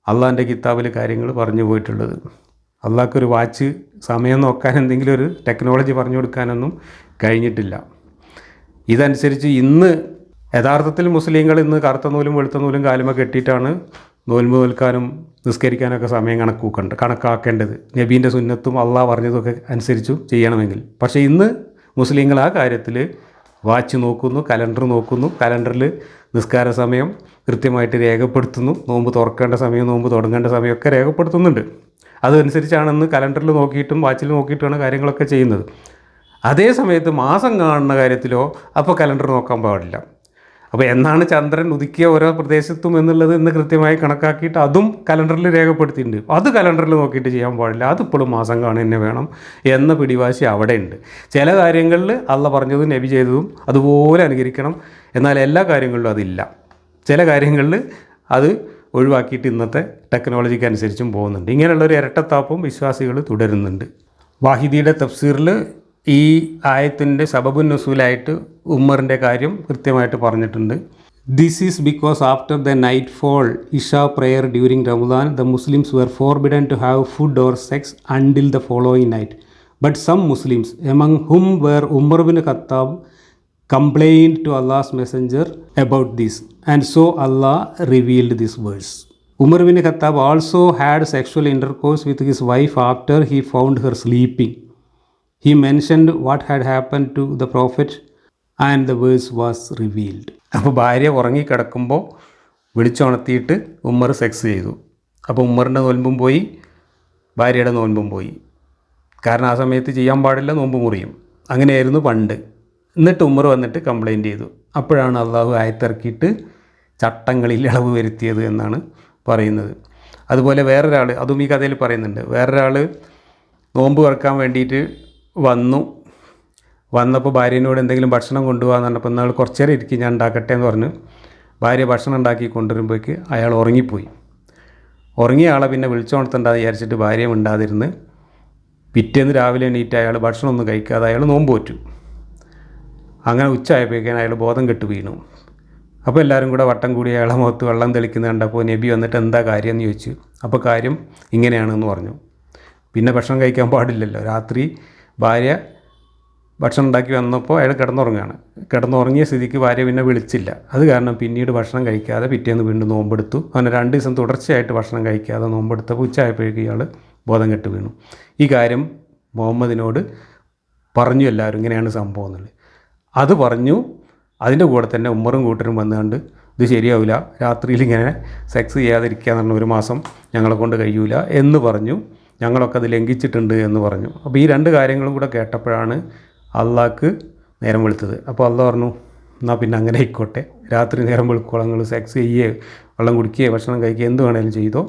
അള്ളാഹിൻ്റെ കിതാബിൽ കാര്യങ്ങൾ പറഞ്ഞു പോയിട്ടുള്ളത്. അള്ളാഹ്ക്കൊരു വാച്ച് സമയം നോക്കാൻ എന്തെങ്കിലും ഒരു ടെക്നോളജി പറഞ്ഞു കൊടുക്കാനൊന്നും കഴിഞ്ഞിട്ടില്ല. ഇതനുസരിച്ച് ഇന്ന് യഥാർത്ഥത്തിൽ മുസ്ലിങ്ങൾ ഇന്ന് കറുത്ത നൂലും വെളുത്ത നൂലും കാലുമ കെട്ടിയിട്ടാണ് നോൽമ്പ് നോൽക്കാനും നിസ്കരിക്കാനൊക്കെ സമയം കണക്കാക്കേണ്ടത്. നബീൻ്റെ സുന്നത്തും അള്ളാഹ് പറഞ്ഞതൊക്കെ അനുസരിച്ചു ചെയ്യണമെങ്കിൽ. പക്ഷേ ഇന്ന് മുസ്ലിങ്ങൾ ആ കാര്യത്തിൽ വാച്ച് നോക്കുന്നു, കലണ്ടർ നോക്കുന്നു, കലണ്ടറിൽ നിസ്കാര സമയം കൃത്യമായിട്ട് രേഖപ്പെടുത്തുന്നു, നോമ്പ് തുറക്കേണ്ട സമയം നോമ്പ് തുടങ്ങേണ്ട സമയമൊക്കെ രേഖപ്പെടുത്തുന്നുണ്ട്. അതനുസരിച്ചാണെന്ന് കലണ്ടറിൽ നോക്കിയിട്ടും വാച്ചിൽ നോക്കിയിട്ടുമാണ് കാര്യങ്ങളൊക്കെ ചെയ്യുന്നത്. അതേ സമയത്ത് മാസം കാണുന്ന കാര്യത്തിലോ അപ്പോൾ കലണ്ടർ നോക്കാൻ പാടില്ല. അപ്പോൾ എന്നാണ് ചന്ദ്രൻ ഉദിക്കിയ ഓരോ പ്രദേശത്തും എന്നുള്ളത് ഇന്ന് കൃത്യമായി കണക്കാക്കിയിട്ട് അതും കലണ്ടറിൽ രേഖപ്പെടുത്തിയിട്ടുണ്ട്. അത് കലണ്ടറിൽ നോക്കിയിട്ട് ചെയ്യാൻ പാടില്ല, അതിപ്പോഴും മാസം കാണുക തന്നെ വേണം എന്ന പിടിവാശി അവിടെ ഉണ്ട്. ചില കാര്യങ്ങളിൽ അള്ള പറഞ്ഞതും നബി ചെയ്തതും അതുപോലെ അനുകരിക്കണം, എന്നാൽ എല്ലാ കാര്യങ്ങളിലും അതില്ല. ചില കാര്യങ്ങളിൽ അത് ഒഴിവാക്കിയിട്ട് ഇന്നത്തെ ടെക്നോളജിക്ക് അനുസരിച്ചും പോകുന്നുണ്ട്. ഇങ്ങനെയുള്ളൊരു ഇരട്ടത്താപ്പും വിശ്വാസികൾ തുടരുന്നുണ്ട്. വാഹിദിയുടെ തഫ്സീറിൽ ഈ ആയത്തിൻ്റെ സബബുൻ നുസൂലായിട്ട് ഉമ്മറിൻ്റെ കാര്യം കൃത്യമായിട്ട് പറഞ്ഞിട്ടുണ്ട്. This is because after the night fall Isha prayer during Ramadan the Muslims were forbidden to have food or sex until the following night. But some Muslims among whom were Umar bin Khattab complained to Allah's messenger about this, and so Allah revealed this verse. Umar bin Khattab also had sexual intercourse with his wife after he found her sleeping. He mentioned what had happened to the Prophet and the verse was revealed. അപ്പോൾ ഭാര്യ ഉറങ്ങിക്കിടക്കുമ്പോൾ വിളിച്ചുണർത്തിയിട്ട് Ummer sex ചെയ്തു. അപ്പോൾ ഉമ്മറിൻ്റെ നോൻപും പോയി, ഭാര്യയുടെ നോൻപും പോയി. കാരണം ആ സമയത്ത് ചെയ്യാൻ പാടില്ല, നോമ്പ് മുറിയും. അങ്ങനെയായിരുന്നു പണ്ട്. എന്നിട്ട് ഉമർ വന്നിട്ട് കംപ്ലയിൻ്റ് ചെയ്തു. അപ്പോഴാണ് അള്ളാഹു ആയത്തിറക്കിയിട്ട് ചട്ടങ്ങളിൽ ഇളവ് വരുത്തിയത് എന്നാണ് പറയുന്നത്. അതുപോലെ വേറൊരാൾ, അതും ഈ കഥയിൽ പറയുന്നുണ്ട്, വേറൊരാൾ നോമ്പ് തുറക്കാൻ വേണ്ടിയിട്ട് വന്നപ്പോൾ ഭാര്യനോട് എന്തെങ്കിലും ഭക്ഷണം കൊണ്ടുപോകാന്ന് പറഞ്ഞപ്പോൾ എന്നാൽ കുറച്ച് നേരം ഇരിക്കും, ഞാൻ ഉണ്ടാക്കട്ടെ എന്ന് പറഞ്ഞു. ഭാര്യ ഭക്ഷണം ഉണ്ടാക്കി കൊണ്ടുവരുമ്പോഴേക്ക് അയാൾ ഉറങ്ങിപ്പോയി. ഉറങ്ങിയ ആളെ പിന്നെ വിളിച്ചുണർത്തണ്ടെന്ന് വിചാരിച്ചിട്ട് ഭാര്യ മിണ്ടാതിരുന്ന് പിറ്റേന്ന് രാവിലെ എണീറ്റ് അയാൾ ഭക്ഷണമൊന്നും കഴിക്കാതെ അയാൾ നോമ്പ് പോറ്റു. അങ്ങനെ ഉച്ചയായപ്പോഴേക്കാൻ അയാൾ ബോധം കെട്ട് വീണു. അപ്പോൾ എല്ലാവരും കൂടെ വട്ടം കൂടി അയാളെ മുഖത്ത് വെള്ളം തെളിക്കുന്ന കണ്ടപ്പോൾ നബി വന്നിട്ട് എന്താ കാര്യം എന്ന് ചോദിച്ചു. അപ്പോൾ കാര്യം ഇങ്ങനെയാണെന്ന് പറഞ്ഞു. പിന്നെ ഭക്ഷണം കഴിക്കാൻ പാടില്ലല്ലോ. രാത്രി ഭാര്യ ഭക്ഷണം ഉണ്ടാക്കി വന്നപ്പോൾ അയാൾ കിടന്നുറങ്ങിയ സ്ഥിതിക്ക് ഭാര്യ പിന്നെ വിളിച്ചില്ല. അത് കാരണം പിന്നീട് ഭക്ഷണം കഴിക്കാതെ പിറ്റേന്ന് വീണ്ടും നോമ്പെടുത്തു. അങ്ങനെ 2 ദിവസം തുടർച്ചയായിട്ട് ഭക്ഷണം കഴിക്കാതെ നോമ്പെടുത്തപ്പോൾ ഉച്ചയായപ്പോഴേക്കും ഇയാൾ ബോധം കെട്ട് വീണു. ഈ കാര്യം മുഹമ്മദിനോട് പറഞ്ഞു എല്ലാവരും, ഇങ്ങനെയാണ് സംഭവം എന്നുള്ളത്. അത് പറഞ്ഞു. അതിൻ്റെ കൂടെ തന്നെ ഉമ്മറും കൂട്ടരും വന്നുകൊണ്ട് ഇത് ശരിയാവില്ല, രാത്രിയിൽ ഇങ്ങനെ സെക്സ് ചെയ്യാതിരിക്കുക എന്ന് പറഞ്ഞ 1 മാസം ഞങ്ങളെ കൊണ്ട് കഴിയൂല എന്ന് പറഞ്ഞു. ഞങ്ങളൊക്കെ അത് ലംഘിച്ചിട്ടുണ്ട് എന്ന് പറഞ്ഞു. അപ്പോൾ ഈ 2 കാര്യങ്ങളും കൂടെ കേട്ടപ്പോഴാണ് അള്ളാഹ്ക്ക് നേരം വെളുത്തത്. അപ്പോൾ അള്ളാഹ് പറഞ്ഞു, എന്നാൽ പിന്നെ അങ്ങനെ ആയിക്കോട്ടെ, രാത്രി നേരം വെളുക്കോളം നിങ്ങൾ സെക്സ് ചെയ്യുകയോ വെള്ളം കുടിക്കുകയോ ഭക്ഷണം കഴിക്കുകയോ എന്ത് വേണേലും ചെയ്തോ,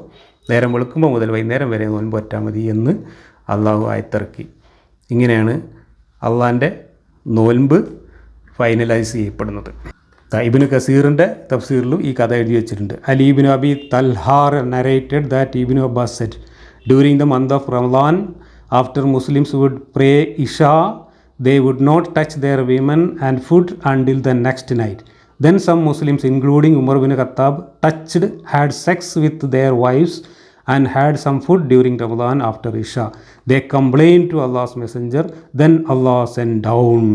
നേരം വെളുക്കുമ്പോൾ മുതൽ വൈകുന്നേരം വരെ നോൻപ് പറ്റാൽ മതി എന്ന് അള്ളാഹു ആയത്തിറക്കി. ഇങ്ങനെയാണ് അള്ളാഹിൻ്റെ നോൻപ് ഫൈനലൈസ് ചെയ്യപ്പെടുന്നത്. ഇബ്നു കസീറിൻ്റെ തഫ്സീറിലും ഈ കഥ എഴുതി വെച്ചിട്ടുണ്ട്. Ali Ibn Abi Talha narrated that Ibn Abbas said during the month of Ramadan after Muslims would pray Isha they would not touch their women and food until the next night. Then some Muslims including Umar bin Khattab had sex with their wives and had some food during Ramadan after Isha. They complained to Allah's messenger. Then Allah sent down,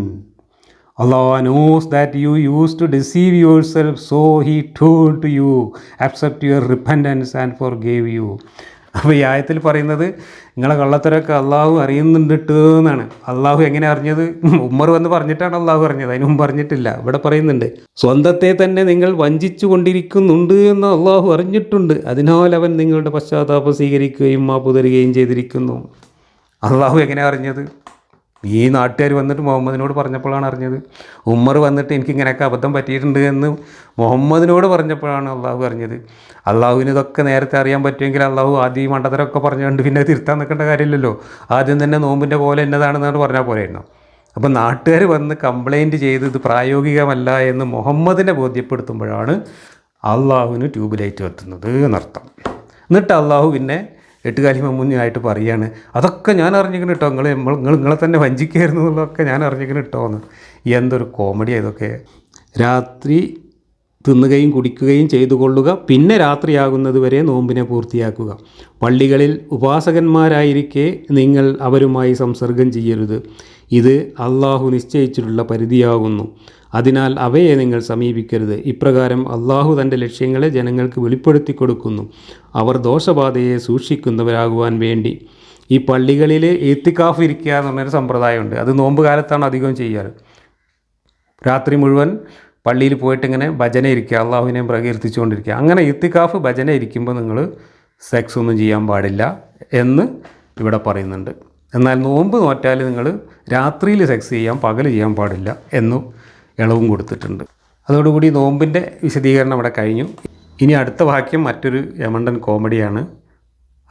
Allah knows that you used to deceive yourself, so he told to you, accept your repentance and forgave you. അപ്പോൾ ഈ ആയത്തിൽ പറയുന്നത് നിങ്ങളെ കള്ളത്തരമൊക്കെ അള്ളാഹു അറിയുന്നുണ്ട് എന്നാണ്. അള്ളാഹു എങ്ങനെ അറിഞ്ഞത്? ഉമ്മർ വന്ന് പറഞ്ഞിട്ടാണ് അള്ളാഹു അറിഞ്ഞത്, അതിന് മുമ്പ് പറഞ്ഞിട്ടില്ല. ഇവിടെ പറയുന്നുണ്ട്, സ്വന്തത്തെ തന്നെ നിങ്ങൾ വഞ്ചിച്ചു കൊണ്ടിരിക്കുന്നുണ്ട് എന്ന് അള്ളാഹു അറിഞ്ഞിട്ടുണ്ട്, അതിനാൽ അവൻ നിങ്ങളുടെ പശ്ചാത്താപം സ്വീകരിക്കുകയും മാപ്പ് തരികയും ചെയ്തിരിക്കുന്നു. അള്ളാഹു എങ്ങനെ അറിഞ്ഞത്? ഈ നാട്ടുകാർ വന്നിട്ട് മുഹമ്മദിനോട് പറഞ്ഞപ്പോഴാണ് അറിഞ്ഞത്. ഉമ്മർ വന്നിട്ട് എനിക്കിങ്ങനെയൊക്കെ അബദ്ധം പറ്റിയിട്ടുണ്ട് എന്ന് മുഹമ്മദിനോട് പറഞ്ഞപ്പോഴാണ് അള്ളാഹു അറിഞ്ഞത്. അള്ളാഹുവിന് ഇതൊക്കെ നേരത്തെ അറിയാൻ പറ്റുമെങ്കിൽ അള്ളാഹു ആദ്യം മണ്ടത്തരമൊക്കെ പറഞ്ഞുകൊണ്ട് പിന്നെ തിരുത്താൻ നിൽക്കേണ്ട കാര്യമില്ലല്ലോ. ആദ്യം തന്നെ നോമ്പിൻ്റെ പോലെ എന്നതാണെന്നാണ് പറഞ്ഞാൽ പോലെയായിരുന്നു. അപ്പോൾ നാട്ടുകാർ വന്ന് കംപ്ലയിൻറ്റ് ചെയ്ത് ഇത് പ്രായോഗികമല്ല എന്ന് മുഹമ്മദിനെ ബോധ്യപ്പെടുത്തുമ്പോഴാണ് അള്ളാഹുവിന് ട്യൂബ് ലൈറ്റ് എത്തുന്നത് എന്നർത്ഥം. എന്നിട്ട് അള്ളാഹു പിന്നെ 8 കാലിമ മുന്നായിട്ട് പറയുകയാണ്, അതൊക്കെ ഞാൻ അറിഞ്ഞിങ്ങനെ ഇട്ടോ, നിങ്ങളെ തന്നെ വഞ്ചിക്കായിരുന്നു എന്നുള്ളതൊക്കെ ഞാൻ അറിഞ്ഞിങ്ങനെ ഇട്ടോ എന്ന്. എന്തൊരു കോമഡിയാണ് ഇതൊക്കെ. രാത്രി തിന്നുകയും കുടിക്കുകയും ചെയ്തു കൊള്ളുക, പിന്നെ രാത്രിയാകുന്നത് വരെ നോമ്പിനെ പൂർത്തിയാക്കുക. പള്ളികളിൽ ഉപാസകന്മാരായിരിക്കെ നിങ്ങൾ അവരുമായി സംസർഗം ചെയ്യരുത്. ഇത് അള്ളാഹു നിശ്ചയിച്ചിട്ടുള്ള പരിധിയാകുന്നു. അതിനാൽ അവയെ നിങ്ങൾ സമീപിക്കരുത്. ഇപ്രകാരം അള്ളാഹു തൻ്റെ ലക്ഷ്യങ്ങളെ ജനങ്ങൾക്ക് വെളിപ്പെടുത്തി കൊടുക്കുന്നു, അവർ ദോഷബാധയെ സൂക്ഷിക്കുന്നവരാകുവാൻ വേണ്ടി. ഈ പള്ളികളിൽ ഇത്തിക്കാഫ് ഇരിക്കുക എന്ന് പറഞ്ഞൊരു സമ്പ്രദായമുണ്ട്. അത് നോമ്പ് കാലത്താണ് അധികം ചെയ്യാറ്. രാത്രി മുഴുവൻ പള്ളിയിൽ പോയിട്ട് ഇങ്ങനെ ഭജന ഇരിക്കുക, അള്ളാഹുവിനെ പ്രകീർത്തിച്ചുകൊണ്ടിരിക്കുക. അങ്ങനെ ഇത്തിക്കാഫ് ഭജന ഇരിക്കുമ്പോൾ നിങ്ങൾ സെക്സ് ഒന്നും ചെയ്യാൻ പാടില്ല എന്ന് ഇവിടെ പറയുന്നുണ്ട്. എന്നാൽ നോമ്പ് നോറ്റാൽ നിങ്ങൾ രാത്രിയിൽ സെക്സ് ചെയ്യാം, പകൽ ചെയ്യാൻ പാടില്ല എന്നും ഇളവും കൊടുത്തിട്ടുണ്ട്. അതോടുകൂടി നോമ്പിൻ്റെ വിശദീകരണം ഇവിടെ കഴിഞ്ഞു. ഇനി അടുത്ത വാക്യം മറ്റൊരു യമണ്ടൻ കോമഡിയാണ്.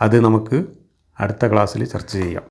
അത് നമുക്ക് അടുത്ത ക്ലാസ്സിൽ ചർച്ച ചെയ്യാം.